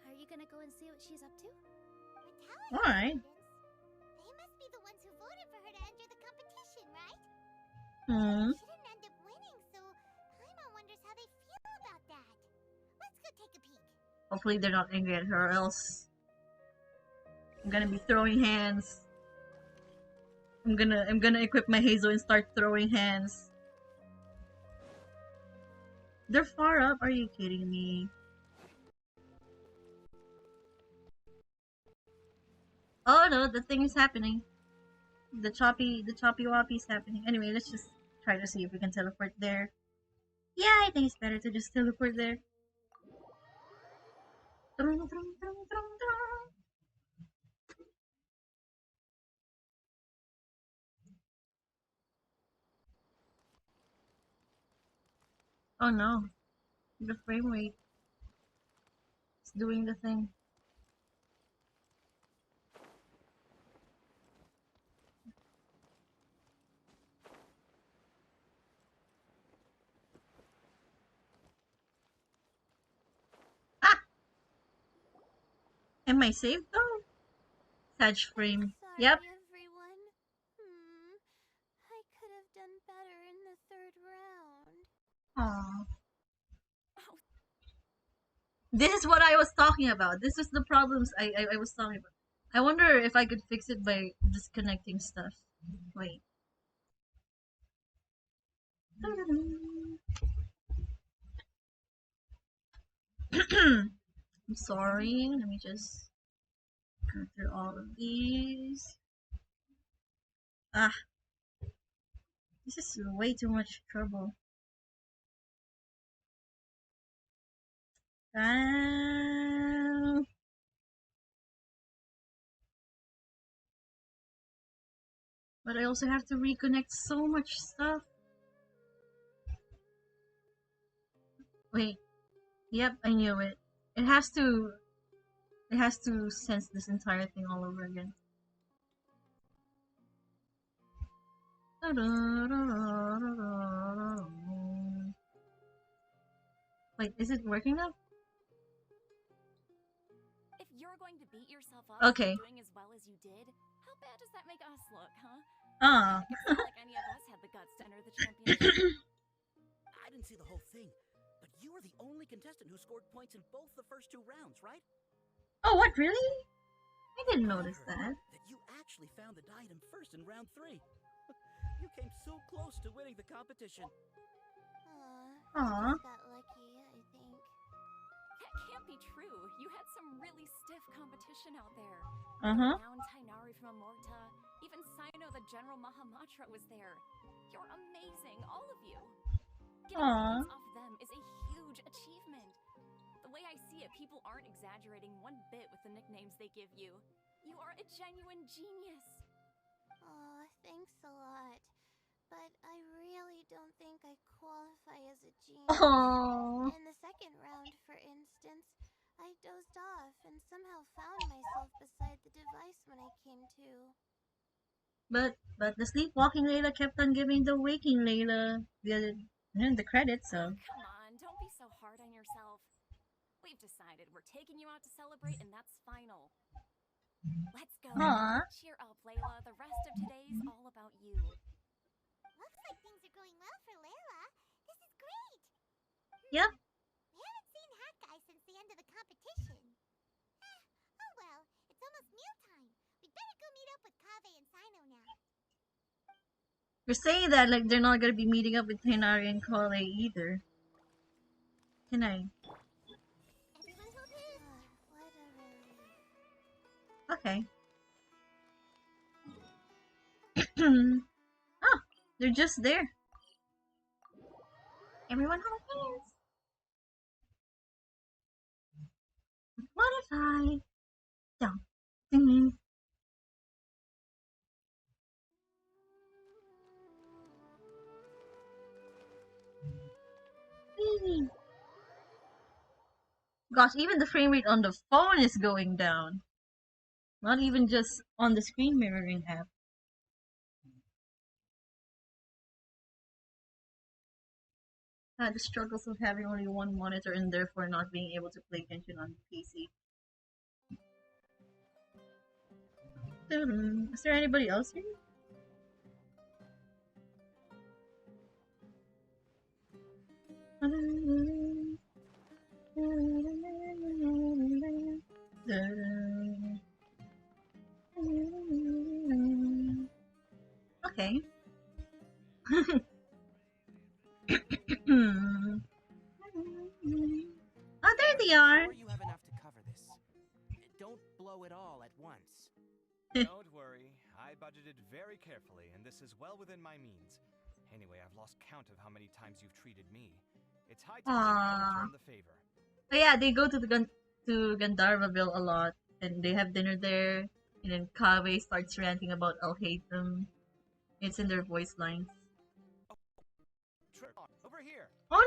Are you gonna go and see what she's up to? Alright. They must be the ones who voted for her to enter the competition, right? Hmm. She didn't end up winning, so Paimon wonders how they feel about that. Let's go take a peek. Hopefully they're not angry at her, or else I'm gonna be throwing hands. I'm gonna equip my Hazel and start throwing hands. They're far up. Are you kidding me? Oh no, the thing is happening. The choppy woppy is happening. Anyway, let's just try to see if we can teleport there. Yeah, I think it's better to just teleport there. Oh no, the frame rate is doing the thing. Ah! Am I saved though? Touch frame. Yep. Everyone. I could have done better in the third round. Aww. This is what I was talking about. This is the problems I was talking about. I wonder if I could fix it by disconnecting stuff. Wait. I'm sorry. Let me just go through all of these. Ah, this is way too much trouble. But I also have to reconnect so much stuff. Wait. Yep, I knew it. It has to sense this entire thing all over again. Wait, is it working now? If you're going to beat yourself up Okay. for doing as well as you did, how bad does that make us look, huh? Ah. It's not like any of us had the guts to enter the championship. I didn't see the whole thing, but you were the only contestant who scored points in both the first 2 rounds, right? Oh, what, really? I didn't notice that. That you actually found the diadem first in round 3. You came so close to winning the competition. Aww. I got lucky, I think. That can't be true. You had some really stiff competition out there. Renowned Tainari from Amorta, even Sino the General Mahamatra was there. You're amazing, all of you. Getting points off them is a huge achievement. The way I see it, people aren't exaggerating one bit with the nicknames they give you. You are a genuine genius. Aw, thanks a lot. But I really don't think I qualify as a genius. Aww. In the second round, for instance, I dozed off and somehow found myself beside the device when I came to. But the sleepwalking Layla kept on giving the waking Layla the credit, so. Come on, don't be so hard on yourself. We've decided we're taking you out to celebrate, and that's final. Let's go. Cheer up, Layla. The rest of today's all about you. Looks like things are going well for Layla. This is great. Yep. We haven't seen Hat Guy since the end of the competition. Oh well, it's almost mealtime. We'd better go meet up with Kave and Sino now. You're saying that like they're not gonna be meeting up with Tainari and Kale either. Can I? Everyone's okay? What a relief. Okay. Oh, they're just there. Everyone hold hands. What if I don't? Gosh, even the frame rate on the phone is going down. Not even just on the screen mirroring app. The struggles of having only one monitor and therefore not being able to play Genshin on PC. Is there anybody else here? Okay. Oh, there they are. Sure you have enough to cover this. Don't blow it all at once. Don't worry. I budgeted very carefully, and this is well within my means. Anyway, I've lost count of how many times you've treated me. It's high time I return the favor. Oh yeah, they go to the to Gandharvaville a lot, and they have dinner there. And then Kave starts ranting about I'll hate them. It's in their voice lines. Over here. Oh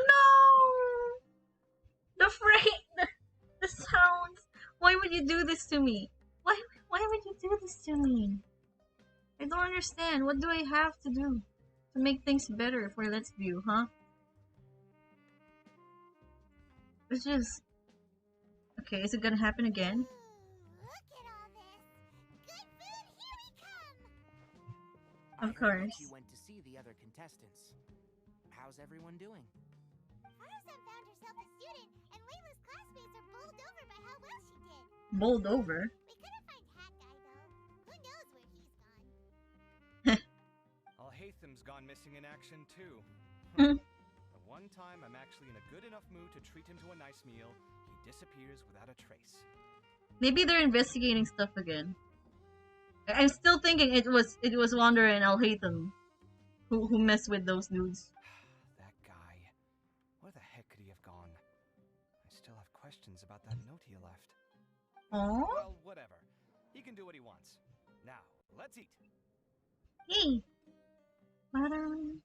no! The freight, the sounds. Why would you do this to me? Why would you do this to me? I don't understand. What do I have to do to make things better for Let's View, huh? It's just... Okay, is it gonna happen again? Of course. You went to see the other contestants. How's everyone doing? Faruzan found herself a student, and Layla's classmates are bowled over by how well she did. Bowled over? We couldn't find Hat Guy, though. Who knows where he's gone? Al-Haytham's gone missing in action, too. The one time I'm actually in a good enough mood to treat him to a nice meal, he disappears without a trace. Maybe they're investigating stuff again. I'm still thinking it was Wanderer and Alhaitham who messed with those dudes. That guy. Where the heck could he have gone? I still have questions about that note he left. Oh? Well, whatever. He can do what he wants. Now, let's eat. Hey. You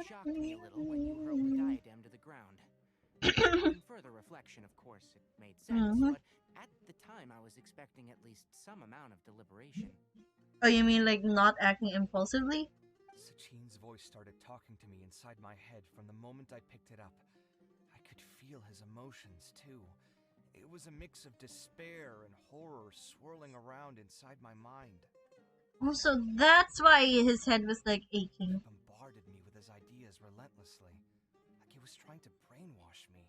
shocked me a little when you hurled the diadem to the ground. On further reflection, of course, it made sense, but at the time I was expecting at least some amount of deliberation. Oh, you mean like not acting impulsively? Sachine's voice started talking to me inside my head from the moment I picked it up. I could feel his emotions, too. It was a mix of despair and horror swirling around inside my mind. Oh, so that's why his head was like aching. He bombarded me with his ideas relentlessly, like he was trying to brainwash me.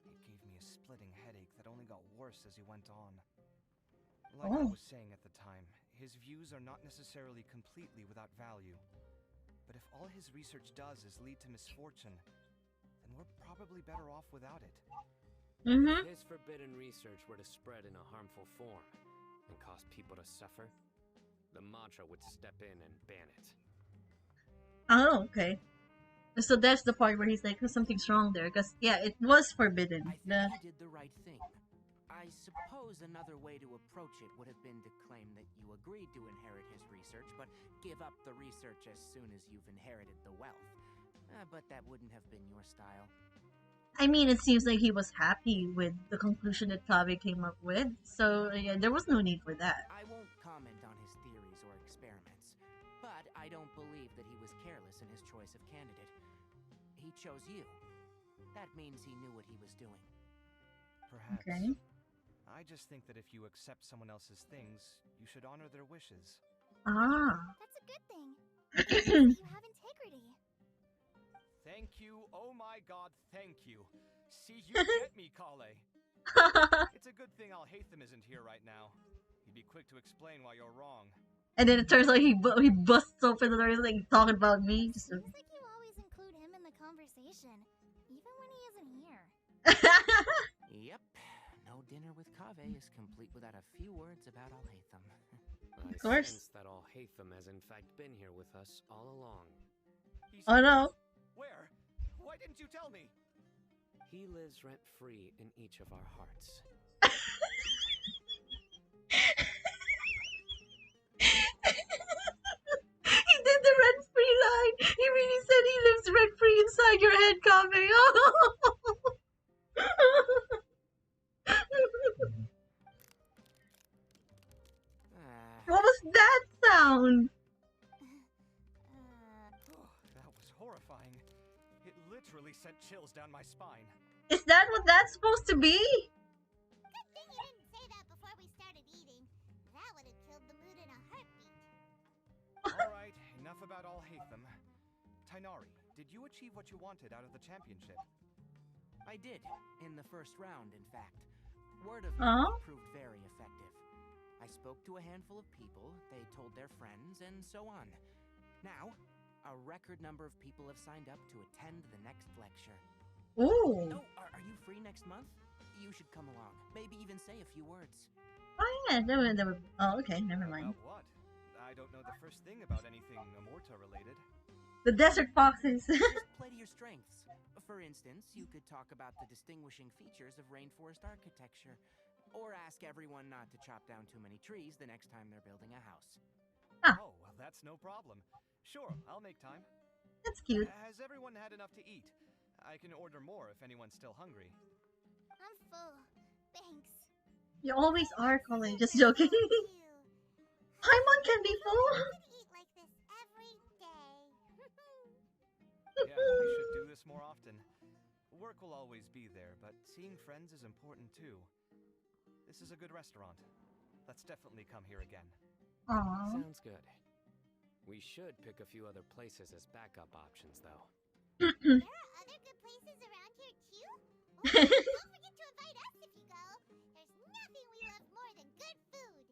It gave me a splitting headache that only got worse as he went on. Like I was saying at the time, his views are not necessarily completely without value. But if all his research does is lead to misfortune, then we're probably better off without it. If his forbidden research were to spread in a harmful form and cause people to suffer, the Mantra would step in and ban it. Oh, okay. So that's the part where he's like, something's wrong there. Because, yeah, it was forbidden. I think you did the right thing. I suppose another way to approach it would have been to claim that you agreed to inherit his research, but give up the research as soon as you've inherited the wealth. But that wouldn't have been your style. I mean, it seems like he was happy with the conclusion that Kaveh came up with. So, yeah, there was no need for that. I won't comment on his theories or experiments, but I don't believe that he was careless in his choice of candidate. He chose you. That means he knew what he was doing. Perhaps. Okay. I just think that if you accept someone else's things, you should honor their wishes. Ah. That's a good thing. You have integrity. Thank you, oh my god, thank you. See, you get me, Kale. It's a good thing Alhaitham isn't here right now. He'd be quick to explain why you're wrong. And then it turns out he busts open the door, he's like talking about me. Seems like you always include him in the conversation, even when he isn't here. Yep. No dinner with Kaveh is complete without a few words about Alhaitham. I course. sense that Alhaitham has in fact been here with us all along. Oh no. Where? Why didn't you tell me? He lives rent-free in each of our hearts. He did the rent-free line. He really said he lives rent-free inside your head, Kaveh. What was that sound? That was horrifying. It literally sent chills down my spine. Is that what that's supposed to be? Good thing you didn't say that before we started eating. That would have killed the mood in a heartbeat. Alright, enough about Alhaitham. Tainari, did you achieve what you wanted out of the championship? I did, in the first round, in fact. Word of mouth proved very effective. I spoke to a handful of people, they told their friends, and so on. Now, a record number of people have signed up to attend the next lecture. Ooh. Oh, are you free next month? You should come along. Maybe even say a few words. Oh yeah, oh okay, never mind. About what? I don't know the first thing about anything Amorta related. The desert foxes. Just play to your strengths. For instance, you could talk about the distinguishing features of rainforest architecture, or ask everyone not to chop down too many trees the next time they're building a house. Oh, well, that's no problem. Sure, I'll make time. That's cute. Has everyone had enough to eat? I can order more if anyone's still hungry. I'm full. Thanks. You always are, Colin. Just joking. Paimon can be full. Eat like this every day. Yeah, we should do this more often. Work will always be there, but seeing friends is important too. This is a good restaurant. Let's definitely come here again. Aww. Sounds good. We should pick a few other places as backup options, though. There are other good places around here too? Don't forget to invite us if you go. There's nothing we love more than good food.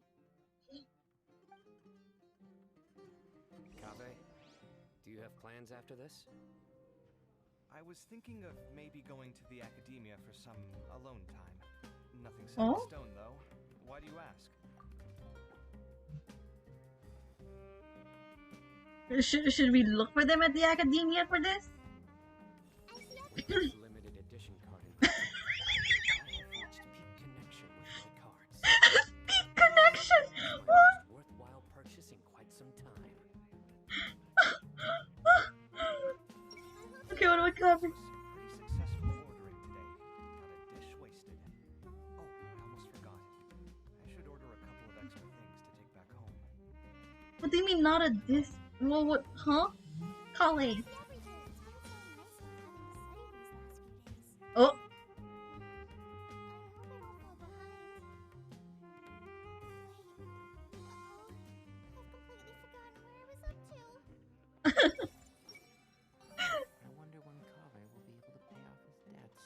Kaveh, do you you have plans after this? I was thinking of maybe going to the academia for some alone time. Nothing set Oh? in stone, though. Why do you ask? Should we look for them at the academia for this? Limited edition card in I have reached peak connection with my cards. Peak connection! What? Worthwhile purchase in quite some time. Okay, what do I cover? Pretty successful ordering today. Got a dish wasted. Oh, I almost forgot. I should order a couple of extra things to take back home. What do you mean not a disc? Well, what? Huh? Colleague. Oh. I wonder when Kaveh will be able to pay off his debts.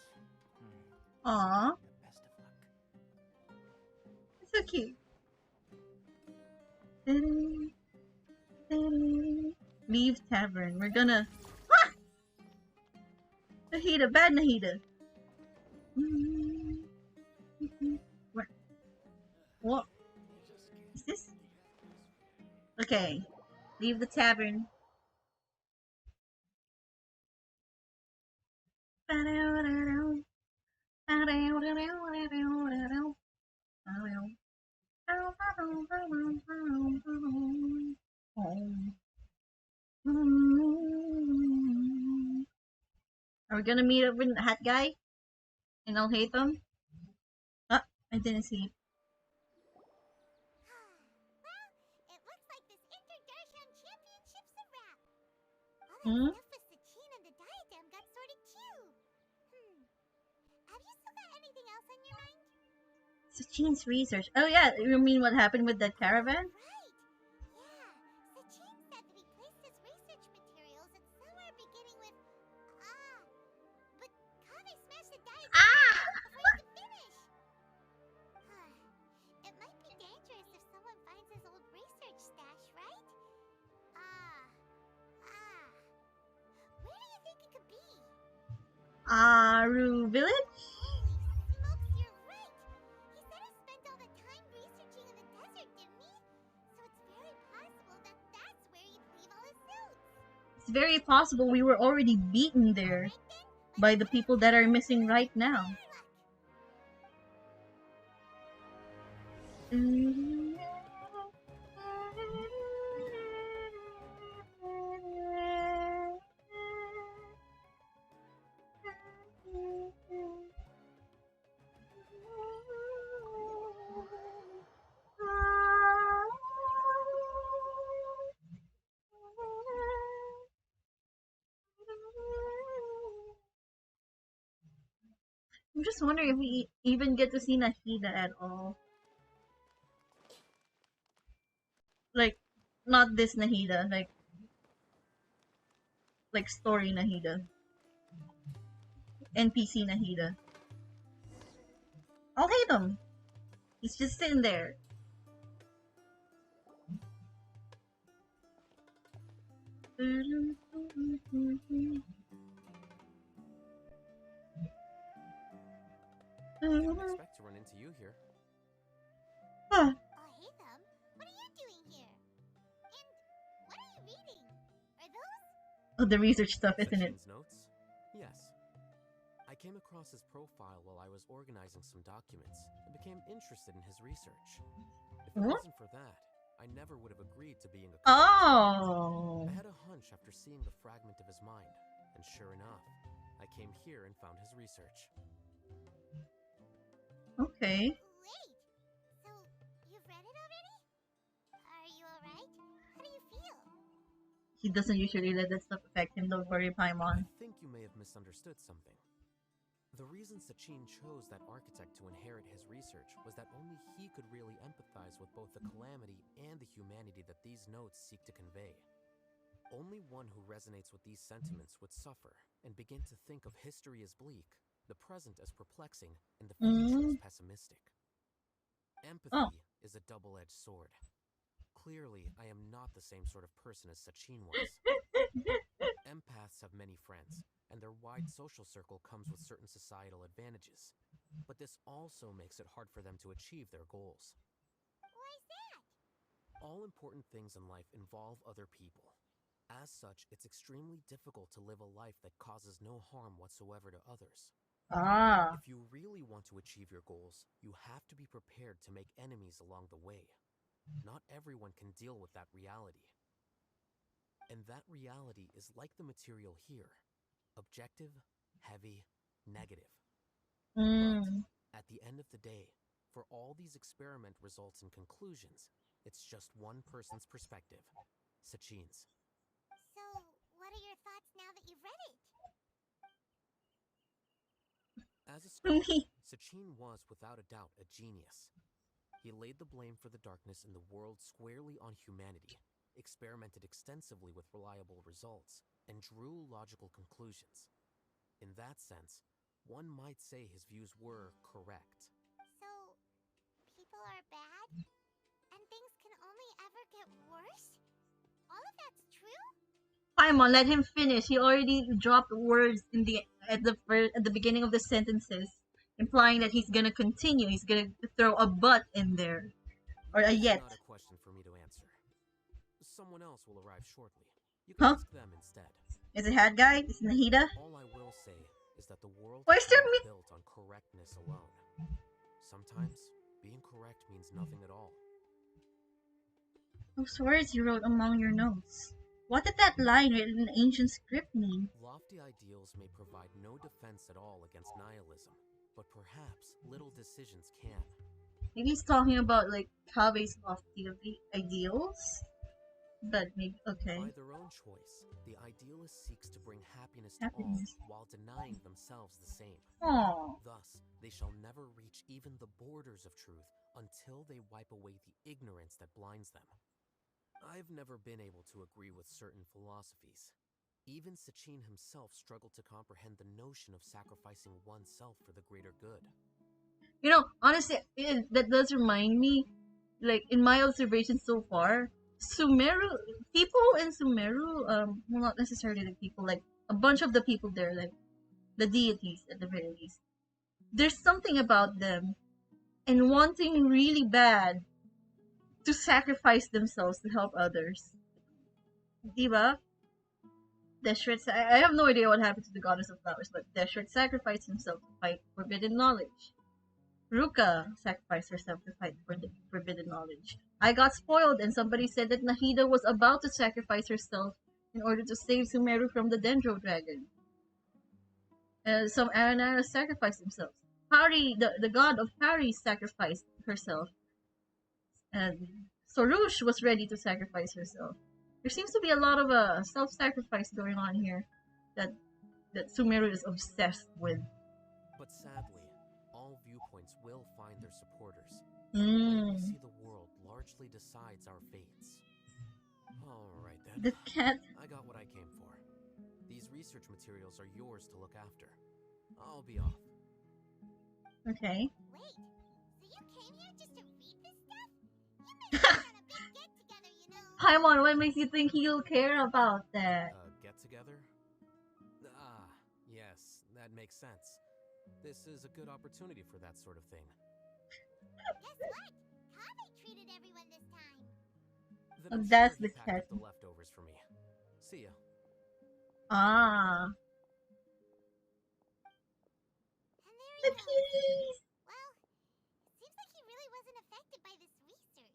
Aww. Best of luck. It's so cute. Leave tavern. We're gonna. Ah! Nahida, bad Nahida. Where? What? Is this? Okay. Leave the tavern. Are we gonna meet up with the hat guy? And I'll hate him? Ah, I didn't see it. Well, it looks like this Inter-Darshan Championship's a wrap. All that Hmm? stuff with Sachin and the diadem got sorted too. Have you still got anything else on your mind? Sachin's research. Oh yeah, you mean what happened with that caravan? Right. Yeah. Sachin said that he placed his research materials at somewhere beginning with but Kaveh smashed the diadem before he could finish. It might be dangerous if someone finds his old research stash, right? Where do you think it could be? Aru village? Smokes, you're right. He said he spent all the time researching in the desert, didn't he? So it's very possible that that's where he'd leave all his notes. It's very possible we were already beaten there by the people that are missing right now. I'm just wondering if we even get to see Nahida at all. Like, not this Nahida, like story Nahida. NPC Nahida. I'll hate him. He's just sitting there. Didn't expect to run into you here. Oh, hey, Thumb. What are you doing here? And what are you reading? Are those? Oh, the research stuff, isn't it? Sachin's notes? Yes. I came across his profile while I was organizing some documents and became interested in his research. If it wasn't for that, I never would have agreed to being a Oh. I had a hunch after seeing the fragment of his mind, and sure enough, I came here and found his research. Okay. Wait. So, you've read it already? Are you alright? How do you feel? He doesn't usually let that stuff affect him, don't worry, Paimon. I think you may have misunderstood something. The reason Sachin chose that architect to inherit his research was that only he could really empathize with both the calamity and the humanity that these notes seek to convey. Only one who resonates with these sentiments would suffer and begin to think of history as bleak, the present as perplexing, and the future as pessimistic. Empathy is a double-edged sword. Clearly, I am not the same sort of person as Sachin was. Empaths have many friends, and their wide social circle comes with certain societal advantages. But this also makes it hard for them to achieve their goals. Why's that? All important things in life involve other people. As such, it's extremely difficult to live a life that causes no harm whatsoever to others. If you really want to achieve your goals, you have to be prepared to make enemies along the way. Not everyone can deal with that reality. And that reality is like the material here. Objective, heavy, negative. But at the end of the day, for all these experiment results and conclusions, it's just one person's perspective, Sachin's. So, what are your thoughts now that you've read it? As a scholar, Sachin was without a doubt a genius. He laid the blame for the darkness in the world squarely on humanity, experimented extensively with reliable results, and drew logical conclusions. In that sense, one might say his views were correct. So, people are bad? And things can only ever get worse? All of that's true? Paimon, let him finish. He already dropped words at the beginning of the sentences, implying that he's gonna continue. He's gonna throw a but in there, or a yet. Not a question for me to answer. Someone else will arrive shortly. You can ask them instead. Is it Hat Guy? Is it Nahida? All I will say is that the world is not built on correctness alone. Sometimes being correct means nothing at all. Those words you wrote among your notes. What did that line written in ancient script mean? Lofty ideals may provide no defense at all against nihilism, but perhaps little decisions can. Maybe he's talking about like Kave's lofty ideals? But maybe, okay. By their own choice, the idealist seeks to bring happiness to all while denying themselves the same. Aww. Thus, they shall never reach even the borders of truth until they wipe away the ignorance that blinds them. I've never been able to agree with certain philosophies. Even Sachin himself struggled to comprehend the notion of sacrificing oneself for the greater good. You know, honestly, that does remind me, like, in my observation so far, people in Sumeru, well, not necessarily the people, like, a bunch of the people there, like, the deities at the very least, there's something about them and wanting really bad to sacrifice themselves to help others. Diba? Deshret, I have no idea what happened to the goddess of flowers, but Deshret sacrificed himself to fight forbidden knowledge. Ruka sacrificed herself to fight for the forbidden knowledge. I got spoiled and somebody said that Nahida was about to sacrifice herself in order to save Sumeru from the Dendro dragon. Some Aranara sacrificed themselves. Pari, the god of Pari, sacrificed herself. And Sorush was ready to sacrifice herself. There seems to be a lot of self-sacrifice going on here that Sumeru is obsessed with. But sadly, all viewpoints will find their supporters. The way we see the world largely decides our fates. Alright then. The cat. I got what I came for. These research materials are yours to look after. I'll be off. Okay. Wait, so you came here just to read this stuff? You made it on a big get-together, you know. Paimon, what makes you think he'll care about that? Get-together? Ah, yes, that makes sense. This is a good opportunity for that sort of thing. Guess what? Kave treated everyone this time. Then I'm that's sure he the packed cat. up the leftovers for me. See ya. Ah. The kitties! Well, seems like he really wasn't affected by this research.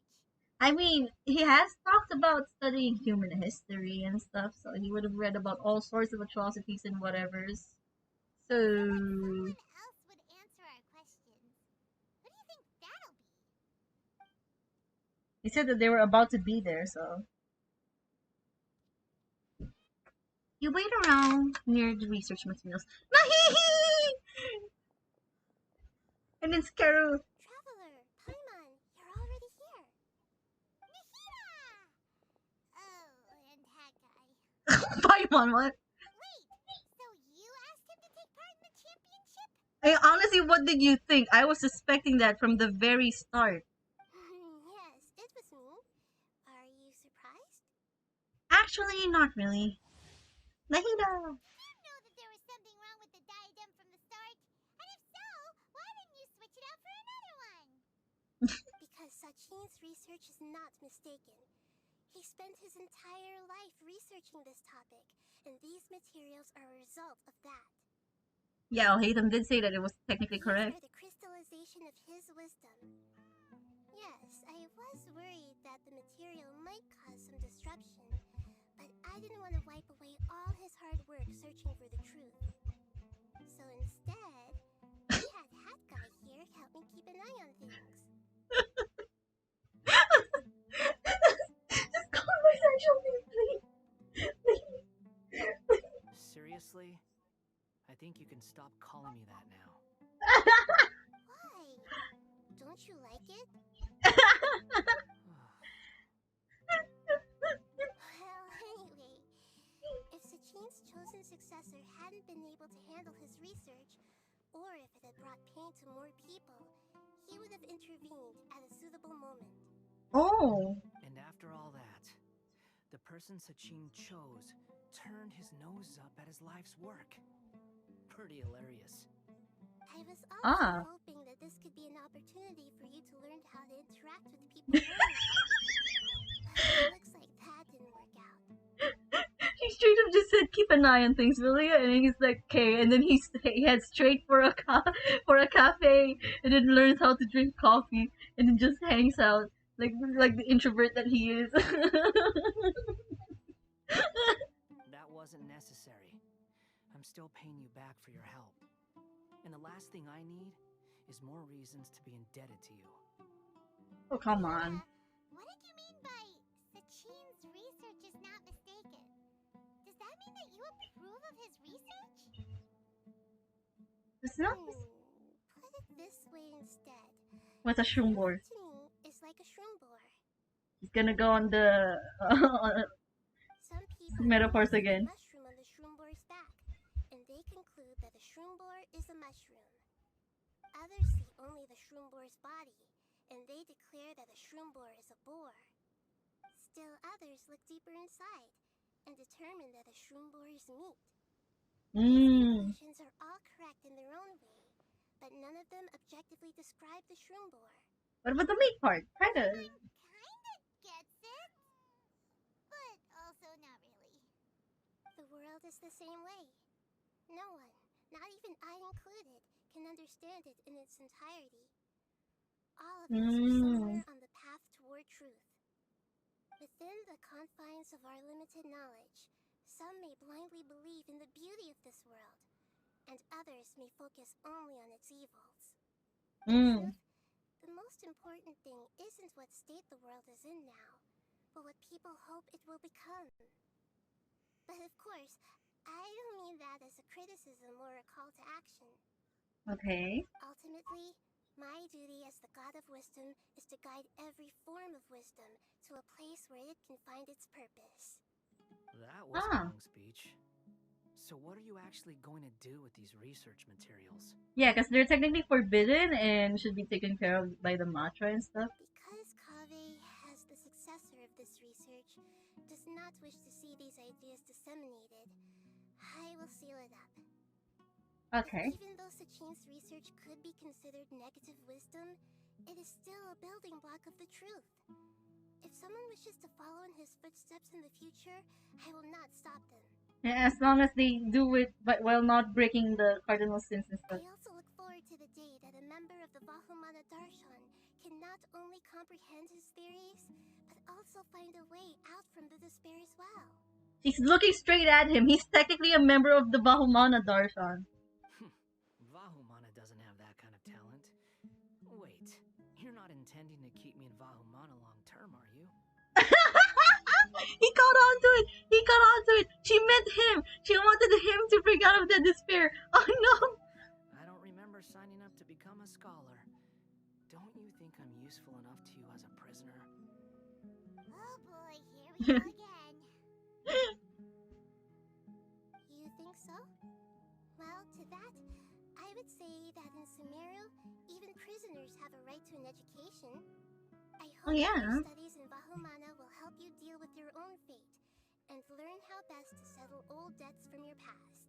I mean, he has talked about studying human history and stuff, so he would have read about all sorts of atrocities and whatevers. So... Someone else would answer our questions. Who do you think that'll be? He said that they were about to be there, so... You wait around near the research materials. Nahihi! And then Scaru. Traveler, Paimon, you're already here. Nahida! Oh, and Hat Guy. Paimon, what? Wait, so you asked him to take part in the championship? Honestly, what did you think? I was suspecting that from the very start. Yes, it was me. Are you surprised? Actually, not really. Nahida! Did you know that there was something wrong with the diadem from the start? And if so, why didn't you switch it out for another one? Because Sachin's research is not mistaken. He spent his entire life researching this topic, and these materials are a result of that. Yeah, Haytham did say that it was technically correct. These are the crystallization of his wisdom. Yes, I was worried that the material might cause some disruption, but I didn't want to wipe away all his hard work searching for the truth. So instead, we had Hat Guy here help me keep an eye on things. Just call my sexual name, please. Seriously? I think you can stop calling me that now. Why? Don't you like it? Well, anyway, if Sachin's chosen successor hadn't been able to handle his research, or if it had brought pain to more people, he would have intervened at a suitable moment. Oh. And after all that, the person Sachin chose turned his nose up at his life's work. Pretty hilarious. I was also hoping that this could be an opportunity for you to learn how to interact with people. It looks like that didn't work out. He straight up just said, keep an eye on things, will you? And he's like, okay. And then he heads straight for a cafe, and then learns how to drink coffee, and then just hangs out like the introvert that he is. That wasn't necessary. I'm still paying you back for your help. And the last thing I need is more reasons to be indebted to you. Oh, come on. What did you mean by Sachin's research is not mistaken? Does that mean that you approve of his research? It's not. Put it this way instead. What's a shroomboar? To me, it's like a shroomboar. He's gonna go on the metaphors again. Mushroom on the shroomboar's back, and they conclude that the shroomboar is a mushroom. Others see only the shroomboar's body, and they declare that the shroomboar is a boar. Still others look deeper inside and determine that the shroomboar is meat. These conclusions are all correct in their own way, but none of them objectively describe the shroomboar. What about the meat part? Kinda gets it, but also not really. The world is the same way. No one, not even I included, can understand it in its entirety. All of us are somewhere on the path toward truth. Within the confines of our limited knowledge, some may blindly believe in the beauty of this world, and others may focus only on its evils. The most important thing isn't what state the world is in now, but what people hope it will become. But of course, I don't mean that as a criticism or a call to action. Okay. Ultimately, my duty as the God of Wisdom is to guide every form of wisdom to a place where it can find its purpose. That was a long speech. So what are you actually going to do with these research materials? Yeah, because they're technically forbidden and should be taken care of by the Matra and stuff. Because Kaveh, as the successor of this research, does not wish to see these ideas disseminated, I will seal it up. Okay. Even though Sachin's research could be considered negative wisdom, it is still a building block of the truth. If someone wishes to follow in his footsteps in the future, I will not stop them. Yeah, as long as they do it but while not breaking the cardinal sins and stuff. I also look forward to the day that a member of the Bahumana Darshan can not only comprehend his theories, but also find a way out from the despair as well. She's looking straight at him. He's technically a member of the Bahumana Darshan. Vahumana doesn't have that kind of talent. Wait, you're not intending to keep me in Vahumana long term, are you? He caught on to it! He caught on to it! She meant him! She wanted him to break out of that despair! Oh no! I don't remember signing up to become a scholar. Don't you think I'm useful enough to you as a prisoner? Oh boy, here we go again. You think so? Well, to that, I would say that in Sumeru, even prisoners have a right to an education. I hope your studies in Vahumana will help you deal with your own fate, and learn how best to settle old debts from your past.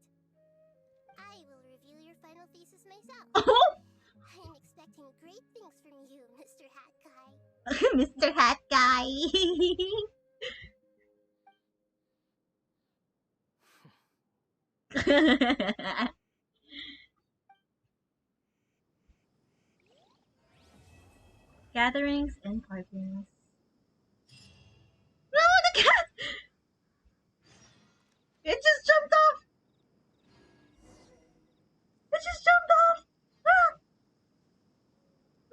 I will review your final thesis myself. I'm expecting great things from you, Mr. Hat Guy. Mr. Hat Guy. Gatherings and parties. No, the cat! It just jumped off! It just jumped off! Ah!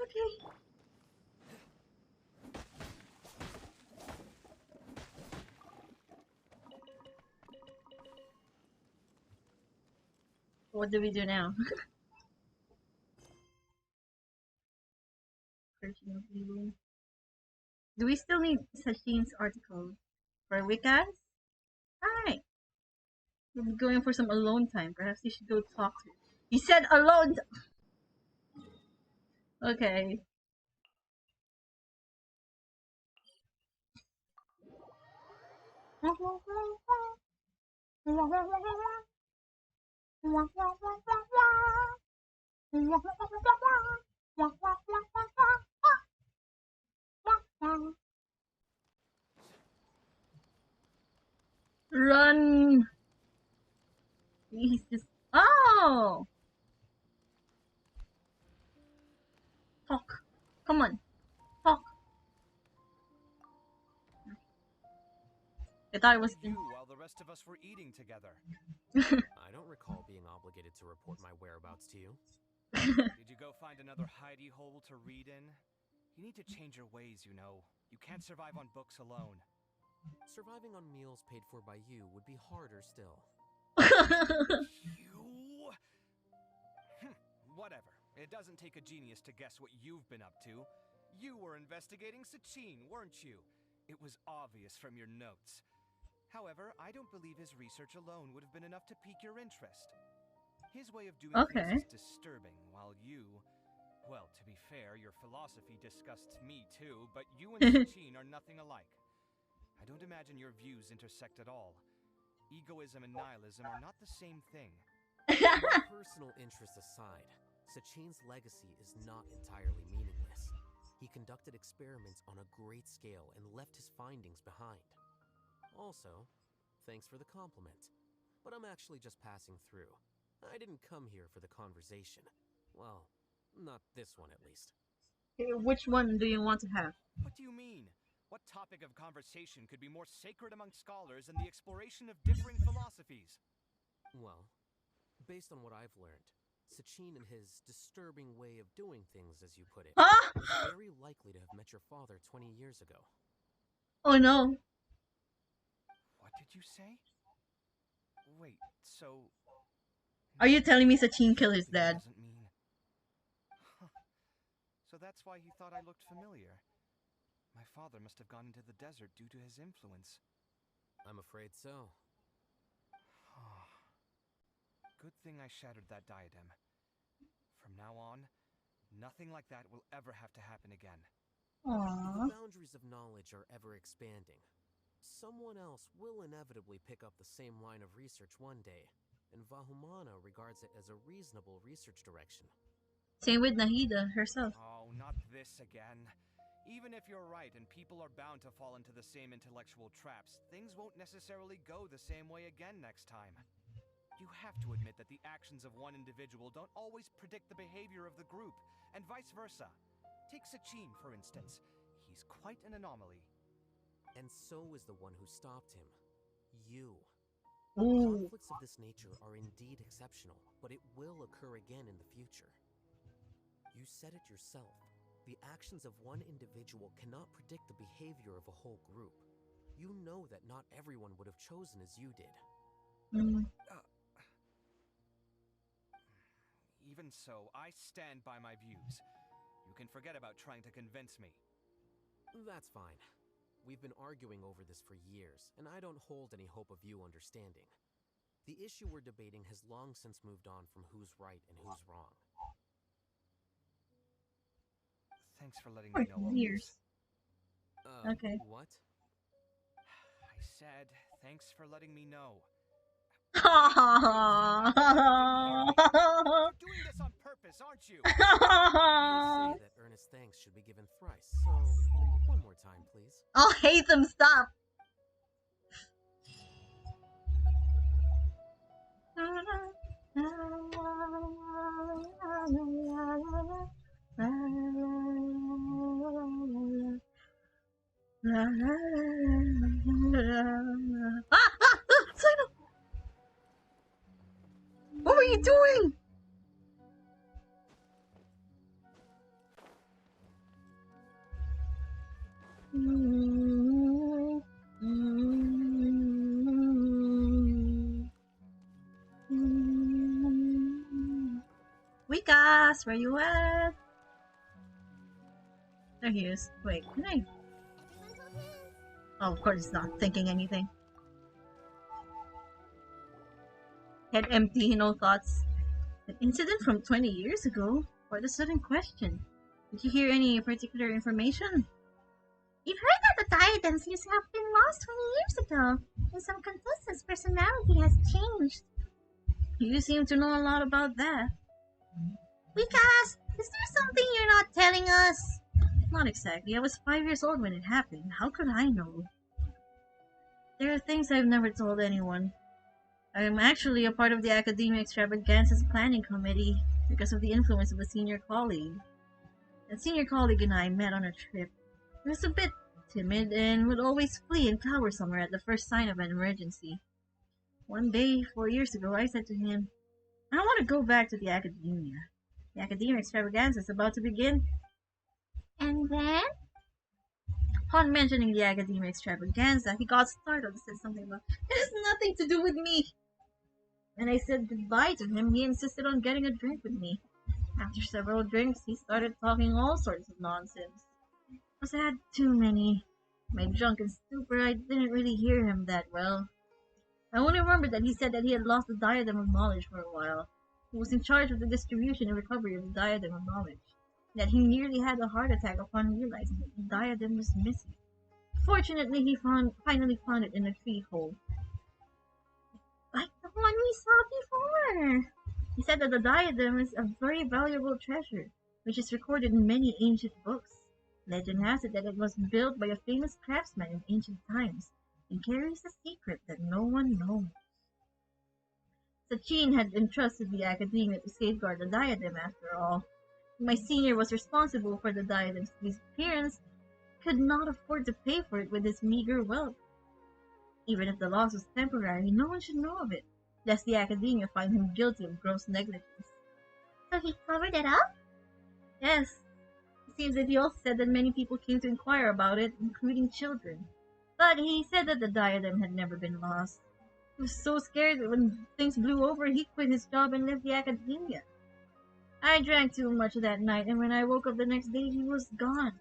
Okay. What do we do now? Do we still need Sachin's article for Wiccans? Alright. We'll be going for some alone time. Perhaps you should go talk to him. He said alone! Okay. Run! He's just... Oh! Talk. Come on. Talk. I thought it was... You while the rest of us were eating together. I don't recall being obligated to report my whereabouts to you. Did you go find another hidey hole to read in? You need to change your ways, you know. You can't survive on books alone. Surviving on meals paid for by you would be harder still. You... Whatever. It doesn't take a genius to guess what you've been up to. You were investigating Sachin, weren't you? It was obvious from your notes. However, I don't believe his research alone would have been enough to pique your interest. His way of doing things is disturbing, while you... Well, to be fair, your philosophy disgusts me too, but you and Sachin are nothing alike. I don't imagine your views intersect at all. Egoism and nihilism are not the same thing. My personal interests aside, Sachin's legacy is not entirely meaningless. He conducted experiments on a great scale and left his findings behind. Also, thanks for the compliment, but I'm actually just passing through. I didn't come here for the conversation. Well, not this one at least. Which one do you want to have? What do you mean? What topic of conversation could be more sacred among scholars than the exploration of differing philosophies? Well, based on what I've learned, Sachin and his disturbing way of doing things, as you put it, is very likely to have met your father 20 years ago. Oh no. What did you say? Wait, so... Are you telling me Sachin killed his dad? Doesn't mean... So that's why he thought I looked familiar. My father must have gone into the desert due to his influence. I'm afraid so. Good thing I shattered that diadem. From now on, nothing like that will ever have to happen again. The boundaries of knowledge are ever expanding. Someone else will inevitably pick up the same line of research one day, and Vahumana regards it as a reasonable research direction. Same with Nahida herself. Oh, not this again. Even if you're right and people are bound to fall into the same intellectual traps, things won't necessarily go the same way again next time. You have to admit that the actions of one individual don't always predict the behavior of the group, and vice versa. Take Sachin, for instance. He's quite an anomaly. And so is the one who stopped him. You. Ooh. Conflicts of this nature are indeed exceptional, but it will occur again in the future. You said it yourself. The actions of one individual cannot predict the behavior of a whole group. You know that not everyone would have chosen as you did. Even so, I stand by my views. You can forget about trying to convince me. That's fine. We've been arguing over this for years, and I don't hold any hope of you understanding. The issue we're debating has long since moved on from who's right and who's wrong. Thanks for letting me know all this. Okay. What? I said Thanks for letting me know. You're doing this on purpose, aren't you? They say that earnest thanks should be given thrice, so one more time, please. I'll hate them. Stop. What were you doing? Wikas, where you at? There he is. Wait, can I? Oh, of course it's not thinking anything. Head empty, no thoughts. An incident from 20 years ago? Or the sudden question? Did you hear any particular information? We've heard that the diadems used to have been lost 20 years ago, and some contestants' personality has changed. You seem to know a lot about that. Wikas, is there something you're not telling us? Not exactly. I was 5 years old when it happened. How could I know? There are things I've never told anyone. I am actually a part of the Academia Extravaganza's planning committee because of the influence of a senior colleague. That senior colleague and I met on a trip. He was a bit timid and would always flee and cower somewhere at the first sign of an emergency. One day, 4 years ago, I said to him, I want to go back to the Academia. The Academia Extravaganza is about to begin. And then? Upon mentioning the Academia Extravaganza, he got startled and said something about, it has nothing to do with me. When I said goodbye to him, he insisted on getting a drink with me. After several drinks, he started talking all sorts of nonsense. Because I had too many. My drunk and stupor, I didn't really hear him that well. I only remembered that he said that he had lost the Diadem of Knowledge for a while. He was in charge of the distribution and recovery of the Diadem of Knowledge. That he nearly had a heart attack upon realizing that the diadem was missing. Fortunately, he finally found it in a tree hole. Like the one we saw before! He said that the diadem is a very valuable treasure, which is recorded in many ancient books. Legend has it that it was built by a famous craftsman in ancient times, and carries a secret that no one knows. Sachin had entrusted the Academia to safeguard the diadem after all. My senior was responsible for the diadem's disappearance, could not afford to pay for it with his meager wealth. Even if the loss was temporary, no one should know of it, lest the Academia find him guilty of gross negligence. So he covered it up? Yes. It seems that he also said that many people came to inquire about it, including children. But he said that the diadem had never been lost. He was so scared that when things blew over, he quit his job and left the Academia. I drank too much that night, and when I woke up the next day, he was gone.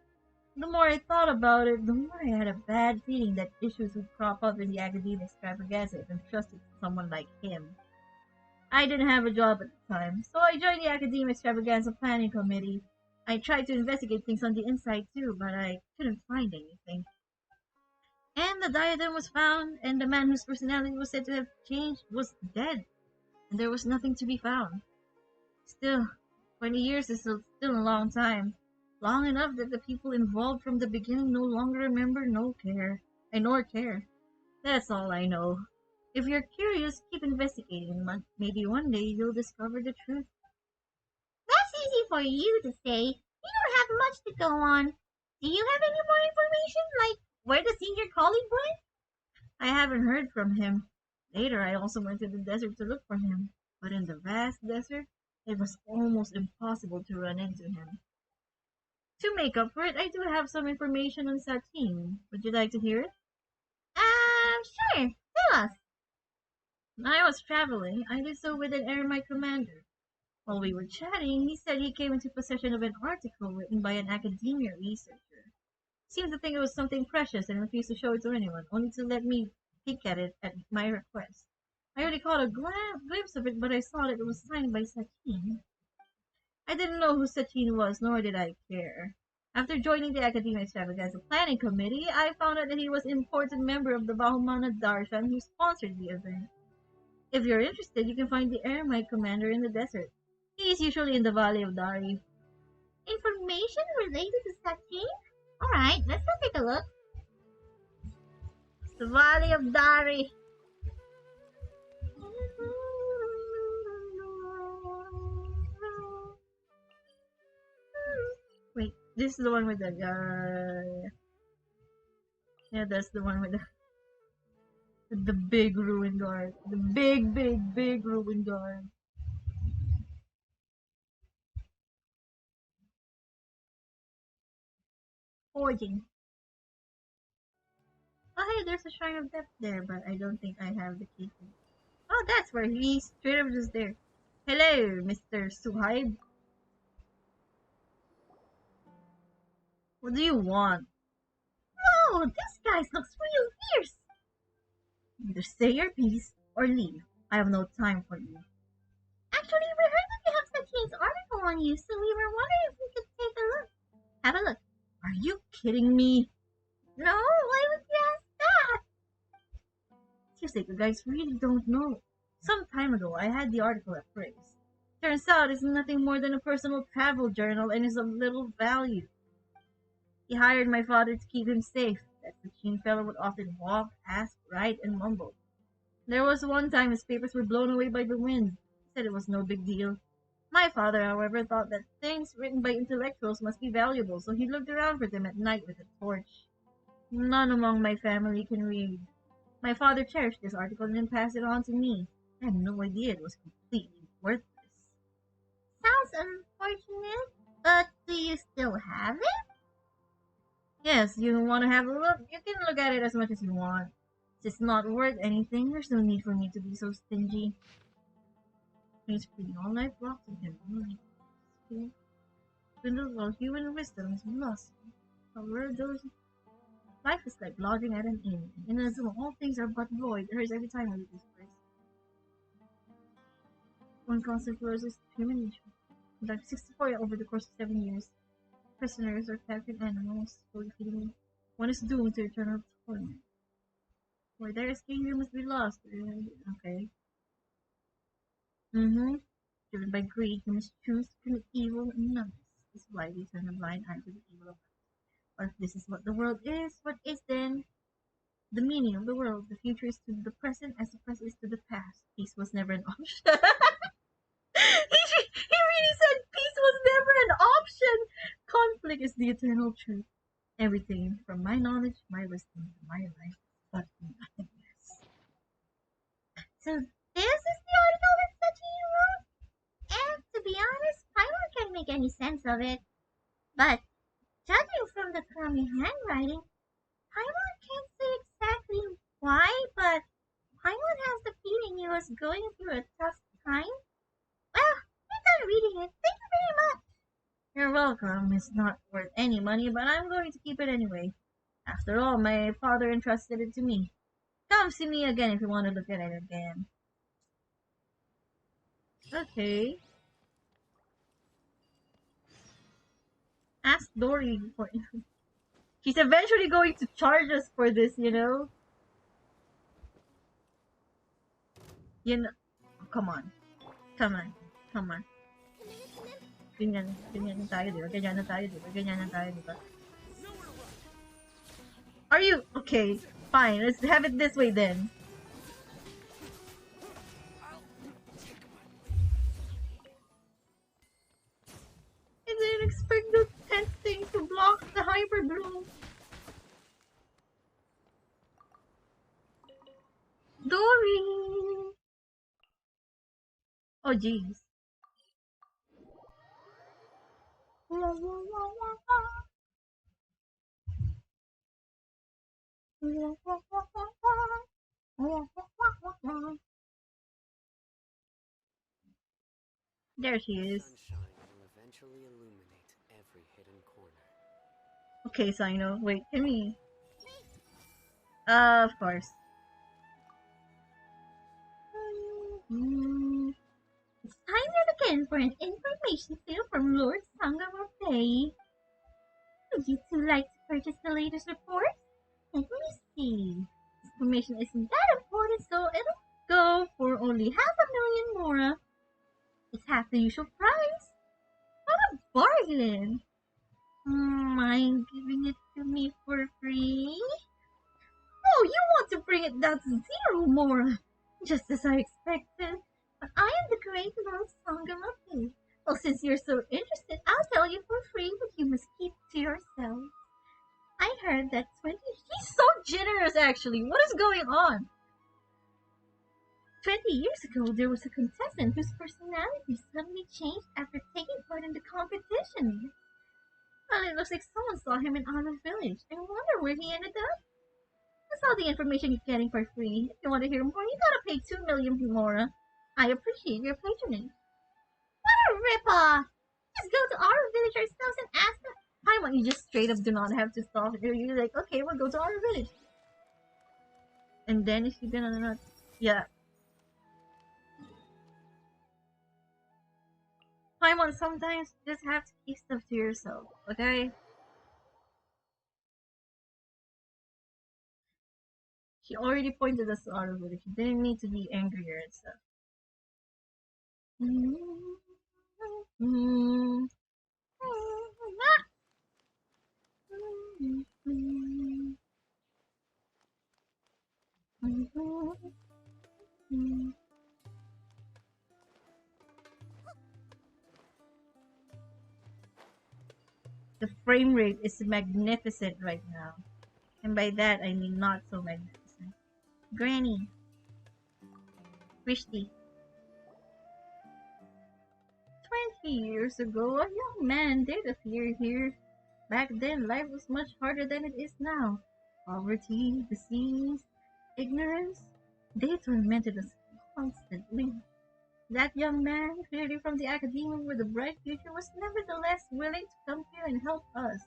The more I thought about it, the more I had a bad feeling that issues would crop up in the Academia Extravaganza if entrusted to someone like him. I didn't have a job at the time, so I joined the Academia Extravaganza Planning Committee. I tried to investigate things on the inside too, but I couldn't find anything. And the diadem was found, and the man whose personality was said to have changed was dead, and there was nothing to be found. Still, 20 years is still a long time. Long enough that the people involved from the beginning no longer remember nor care. That's all I know. If you're curious, keep investigating. Maybe one day you'll discover the truth. That's easy for you to say. You don't have much to go on. Do you have any more information, like where the senior colleague went? I haven't heard from him. Later, I also went to the desert to look for him. But in the vast desert, it was almost impossible to run into him. To make up for it, I do have some information on Satine. Would you like to hear it? Sure. Tell us. When I was traveling, I did so with an Eremite commander. While we were chatting, he said he came into possession of an article written by an academia researcher. Seemed to think it was something precious and refused to show it to anyone, only to let me peek at it at my request. I only caught a glimpse of it, but I saw that it was signed by Satine. I didn't know who Satine was, nor did I care. After joining the Academia Extravaganza Planning Committee, I found out that he was an important member of the Bahumana Darshan who sponsored the event. If you're interested, you can find the Eremite commander in the desert. He is usually in the Valley of Dari. Information related to Satin? Alright, let's go take a look. It's the Valley of Dari. Wait, this is the one with the yeah, that's the one with the big ruin guard. The big ruin guard. Forging. Oh hey, there's a Shrine of Depth there, but I don't think I have the key. Oh, that's where he's straight up just there. Hello, Mr. Suhaib. What do you want? Whoa, this guy looks real fierce. Either say your piece or leave. I have no time for you. Actually, we heard that you have Satin's article on you, so we were wondering if we could take a look. Have a look. Are you kidding me? No, why would you ask that? Seriously, you guys really don't know. Some time ago, I had the article appraised. Turns out it's nothing more than a personal travel journal and is of little value. He hired my father to keep him safe. That Sachin fellow would often walk, ask, write, and mumble. There was one time his papers were blown away by the wind. He said it was no big deal. My father, however, thought that things written by intellectuals must be valuable, so he looked around for them at night with a torch. None among my family can read. My father cherished this article and then passed it on to me. I had no idea it was completely worthless. Sounds unfortunate, but do you still have it? Yes, you want to have a look? You can look at it as much as you want. It's not worth anything. There's no need for me to be so stingy. He's pretty all life locked in him. Dwindles while human wisdom is lost. However, life is like lodging at an inn. In a zoo, all things are but void. It hurts every time I read this place. One constant flows is discrimination. Conducted 64 over the course of 7 years. Prisoners are captured animals, slowly feeding them. One is doomed to eternal torment. Where there is king, you must be lost. Okay. Driven by greed, you must choose between evil and numbness. This is why we turn a blind eye to the evil of life. Or if this is what the world is, what is then the meaning of the world? The future is to the present as the present is to the past. Peace was never an option. He really said peace was never an option. Conflict is the eternal truth. Everything from my knowledge, my wisdom, to my life, but nothingness. So this is the article that Sachin wrote? And to be honest, Paimon can't make any sense of it. But judging from the crummy handwriting, Paimon can't say exactly why, but Paimon has the feeling he was going through a tough time. Well, we're done reading it. Thank you very much. You're welcome. It's not worth any money, but I'm going to keep it anyway. After all, my father entrusted it to me. Come see me again if you want to look at it again. Okay. Ask Dory for info. She's eventually going to charge us for this, you know? You know, come on. Come on. Come on. Ganyan na tayo, diba? Ganyan na tayo, diba? Ganyan na tayo, diba? Are you... Okay, fine. Let's have it this way then. I didn't expect the tent thing to block the hyperdrome. Dory! Oh, jeez. There she is. Sunshine will eventually illuminate every hidden corner. Okay, Sino. Wait, can we... Of course. It's time yet again for an information field from Lord Sangamorpei. Would you two like to purchase the latest report? Let me see. This information isn't that important, so it'll go for only 500,000 Mora. It's half the usual price. What a bargain! Mind giving it to me for free? Oh, you want to bring it down to 0, Mora. Just as I expected. But I am the great Lord Sangamaku. Well, since you're so interested, I'll tell you for free, but you must keep to yourself. I heard that 20... He's so generous, actually. What is going on? 20 years ago, there was a contestant whose personality suddenly changed after taking part in the competition. Well, it looks like someone saw him in our village. I wonder where he ended up. That's all the information you're getting for free. If you want to hear more, you gotta pay 2 million Mora. I appreciate your patronage. What a ripoff! Just go to our village ourselves and ask them. Why won't you just straight up do not have to stop? You're like, okay, we'll go to our village. And then if you're gonna not... Yeah. Paimon, sometimes you just have to keep stuff to yourself, okay? She already pointed us out of it. She didn't need to be angrier and stuff. The frame rate is magnificent right now. And by that, I mean not so magnificent. Granny. Rishti. 20 years ago, a young man did appear here. Back then, life was much harder than it is now. Poverty, disease, ignorance, they tormented us constantly. That young man, clearly from the academia with a bright future, was nevertheless willing to come here and help us.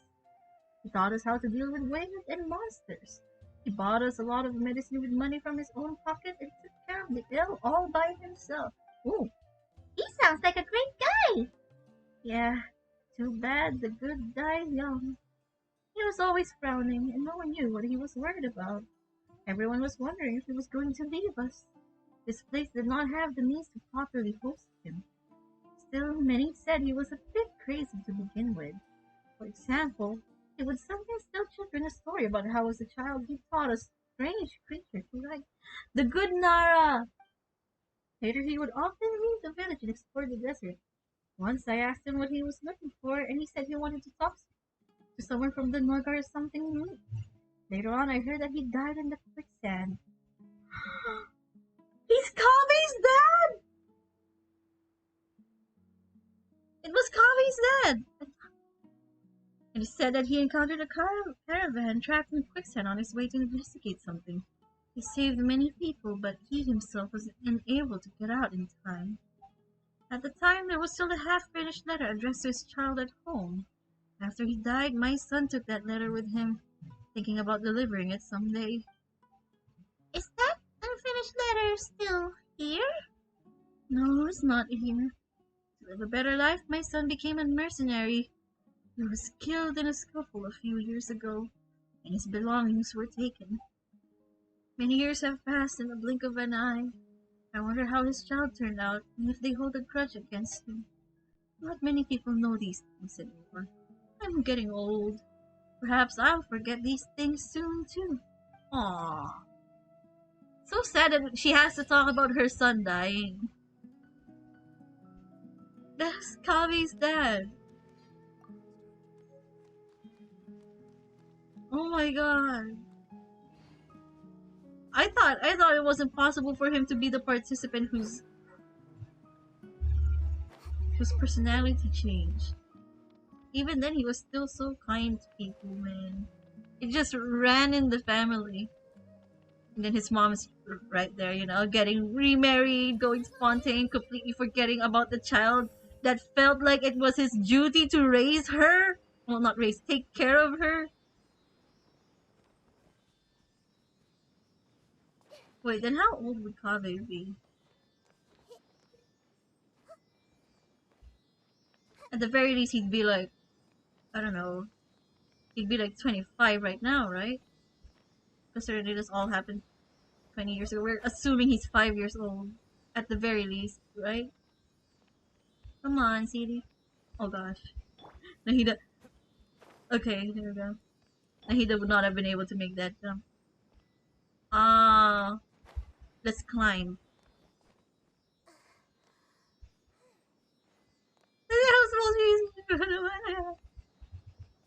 He taught us how to deal with wizards and monsters. He bought us a lot of medicine with money from his own pocket and took care of the ill all by himself. Ooh, he sounds like a great guy! Yeah, too bad the good died young. He was always frowning, and no one knew what he was worried about. Everyone was wondering if he was going to leave us. This place did not have the means to properly host him. Still, many said he was a bit crazy to begin with. For example, he would sometimes tell children a story about how as a child he taught a strange creature to like the good Nara. Later he would often leave the village and explore the desert. Once I asked him what he was looking for, and he said he wanted to talk to someone from the Norgar or something new. Later on I heard that he died in the quicksand. He's Kave's dad! It was Kave's dad! It is said that he encountered a caravan trapped in quicksand on his way to investigate something. He saved many people, but he himself was unable to get out in time. At the time, there was still a half-finished letter addressed to his child at home. After he died, my son took that letter with him, thinking about delivering it someday. Is that unfinished letter still here? No, it's not here. To live a better life, my son became a mercenary. He was killed in a scuffle a few years ago, and his belongings were taken. Many years have passed in the blink of an eye. I wonder how his child turned out, and if they hold a grudge against him. Not many people know these things anymore. I'm getting old. Perhaps I'll forget these things soon, too. Aww. So sad that she has to talk about her son dying. That's Kavi's dad. Oh my god. I thought it was impossible for him to be the participant whose personality changed. Even then, he was still so kind to people, man. It just ran in the family. And then his mom's right there, you know, getting remarried, going to Fontaine, completely forgetting about the child that felt like it was his duty to raise her. Well, not raise, take care of her. Wait, then how old would Kaveh be? At the very least, he'd be like, I don't know, He'd be like 25 right now, right? Considering this all happened 20 years ago. We're assuming he's 5 years old. At the very least, right? Come on, CD. Oh gosh. Nahida. Okay, there we go. Nahida would not have been able to make that jump. Let's climb.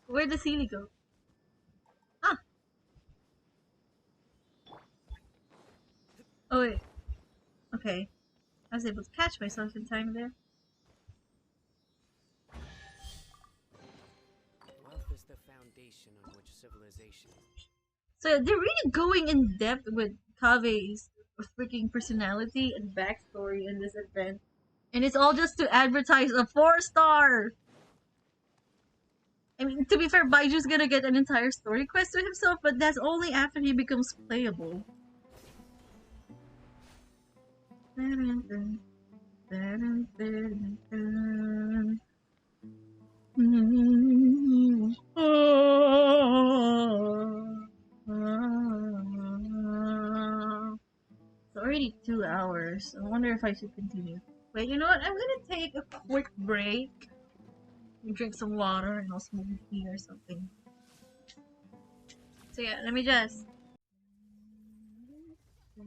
Where'd the Sealy go? Ah! Oh wait. Okay. I was able to catch myself in time there. Wealth is the foundation on which civilization. So they're really going in depth with Kave's freaking personality and backstory in this event. And it's all just to advertise a 4-star! I mean, to be fair, Baizhu's gonna get an entire story quest to himself, but that's only after he becomes playable. It's already 2 hours. I wonder if I should continue. Wait, you know what? I'm gonna take a quick break. Drink some water and I'll smoke tea or something. So yeah, let me just... I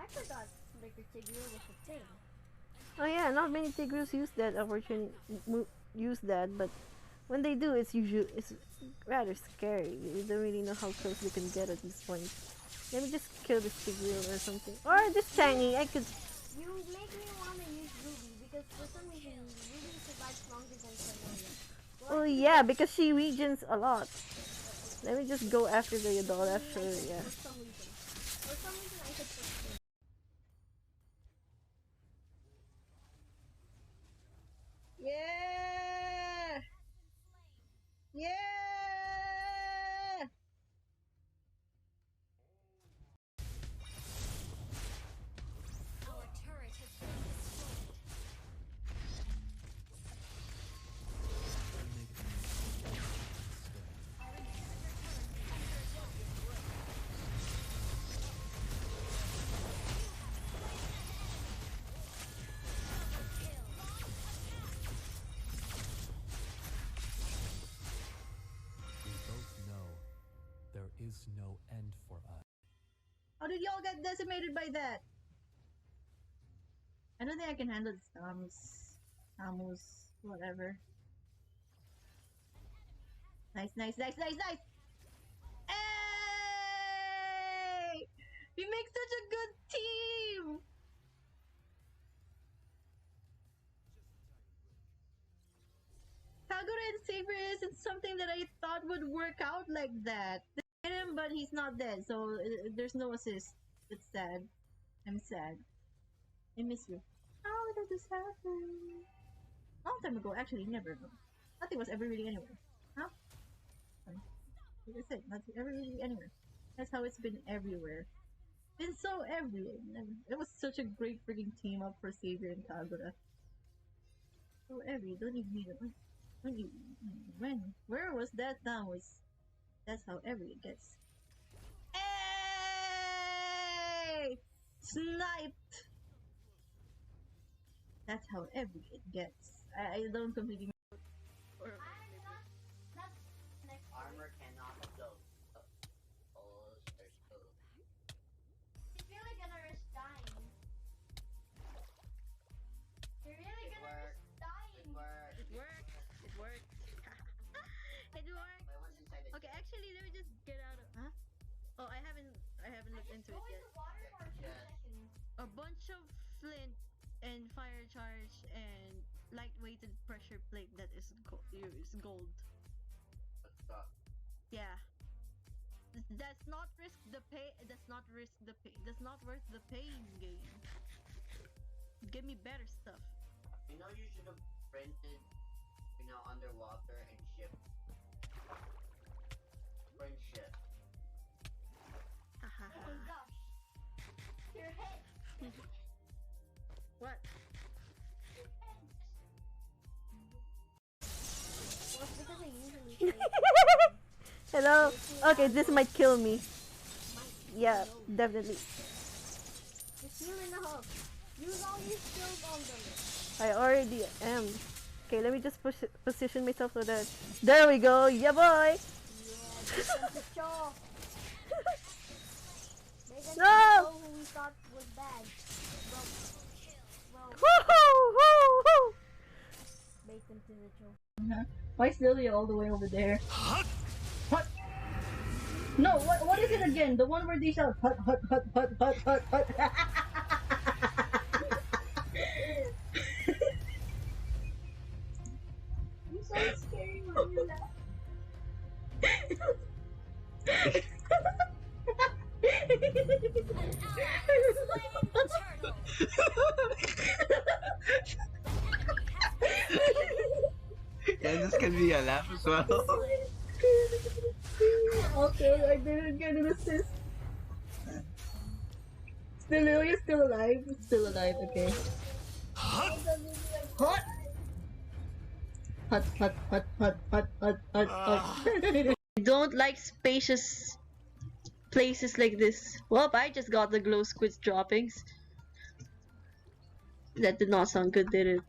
forgot Liquor Tigreal was a thing. Oh yeah, not many Tigreals use that but when they do, it's rather scary. You don't really know how close they can get at this point. Let me just kill this Tigreal or something. Or this Tangy, I could... You make me want to use Ruby because for some reason Ruby survives longer than Cornelia. Oh yeah, because she regens a lot. Let me just go after the adult after, yeah. For some reason I could fix it. Yeah! Yeah! Our turret has been destroyed. We both know there is no end for us. How did y'all get decimated by that? I don't think I can handle this Samus, whatever. Nice. Hey! We make such a good team! Kagura and Saber isn't something that I thought would work out like that. They hit him, but he's not dead, so there's no assist. It's sad. I'm sad. I miss you. How did this happen? Long time ago, actually, never ago. Nothing was ever really anywhere. Huh? Like I said, nothing ever really anywhere. That's how it's been everywhere. Been so everywhere. It was such a great freaking team up for Savior and Kagura. So every, don't even need it. Where was that Samus? That's how every it gets. Hey! Sniped! That's how every it gets. I don't completely Armor cannot go. He's really gonna risk dying. You're really gonna risk dying. It worked. It worked. Okay, actually, let me just get out of. Huh? Oh, I haven't looked into it yet. A bunch of flint and fire charge and light-weighted pressure plate that is gold. Yeah. That's not worth the pain game. Give me better stuff. You know you should have printed, underwater and ship. Print ship. What? Hello? Okay, this might kill me. Yeah, definitely. Just heal in the hub. Use all your skills on them. I already am. Okay, let me just position myself so that... There we go! Yeah, boy! No! Who we thought was bad. Woohoo! Make them to the show. Why is Lily all the way over there? Hut! No, what is it again? The one where they shout hut. You so scary when you laugh. Yeah, this can be a laugh as well. Okay, I didn't get an assist. Lily is still alive. It's still alive, okay. Hut! Hut. I don't like spacious places like this. Well, I just got the glow squid droppings. That did not sound good, did it?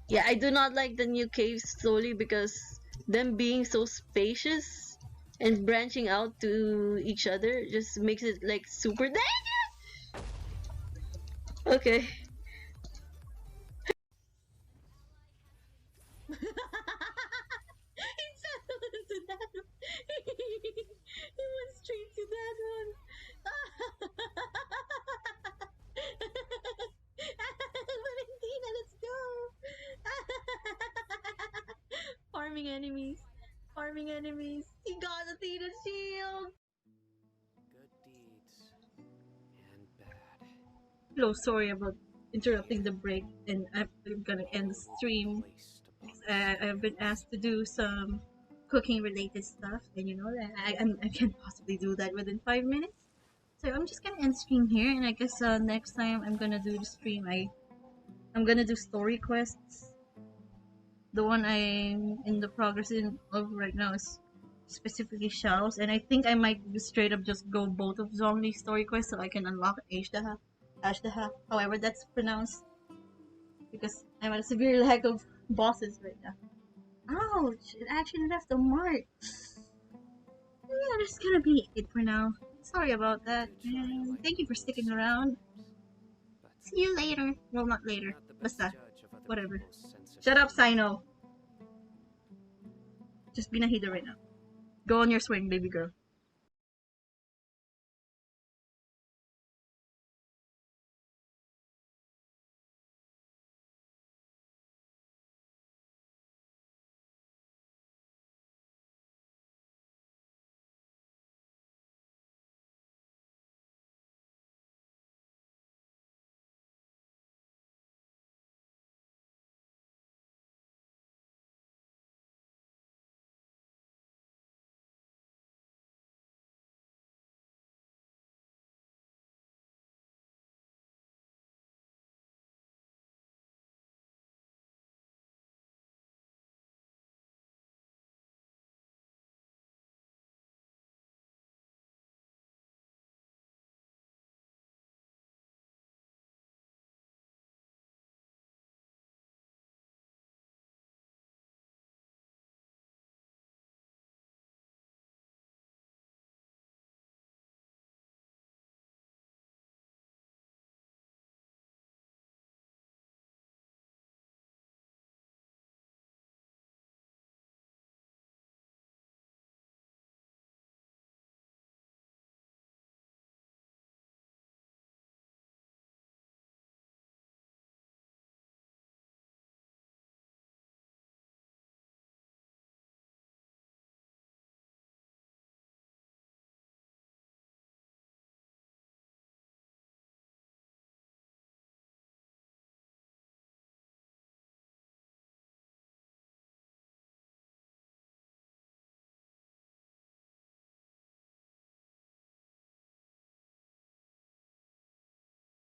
Yeah, I do not like the new caves solely because them being so spacious and branching out to each other just makes it like super dangerous. Okay. He went straight to that one. Valentina, let's go. Farming enemies. Farming enemies. He got Athena's shield. Good deeds and bad. Hello, sorry about interrupting the break, and I'm gonna end the stream. I've been asked to do some cooking related stuff, and you know that I can't possibly do that within 5 minutes. So I'm just gonna end stream here, and I guess next time I'm gonna do the stream. I'm gonna do story quests. The one I'm in the progress of right now is specifically Shao's, and I think I might straight up just go both of Zhongli's story quests so I can unlock Ashdaha, however that's pronounced, because I'm at a severe lack of bosses right now. Ouch! It actually left a mark. Yeah, that's gonna be it for now. Sorry about that. And thank you for sticking around. See you later. Well, not later. Basta. Whatever. Shut up, Sino. Just be Nahida right now. Go on your swing, baby girl.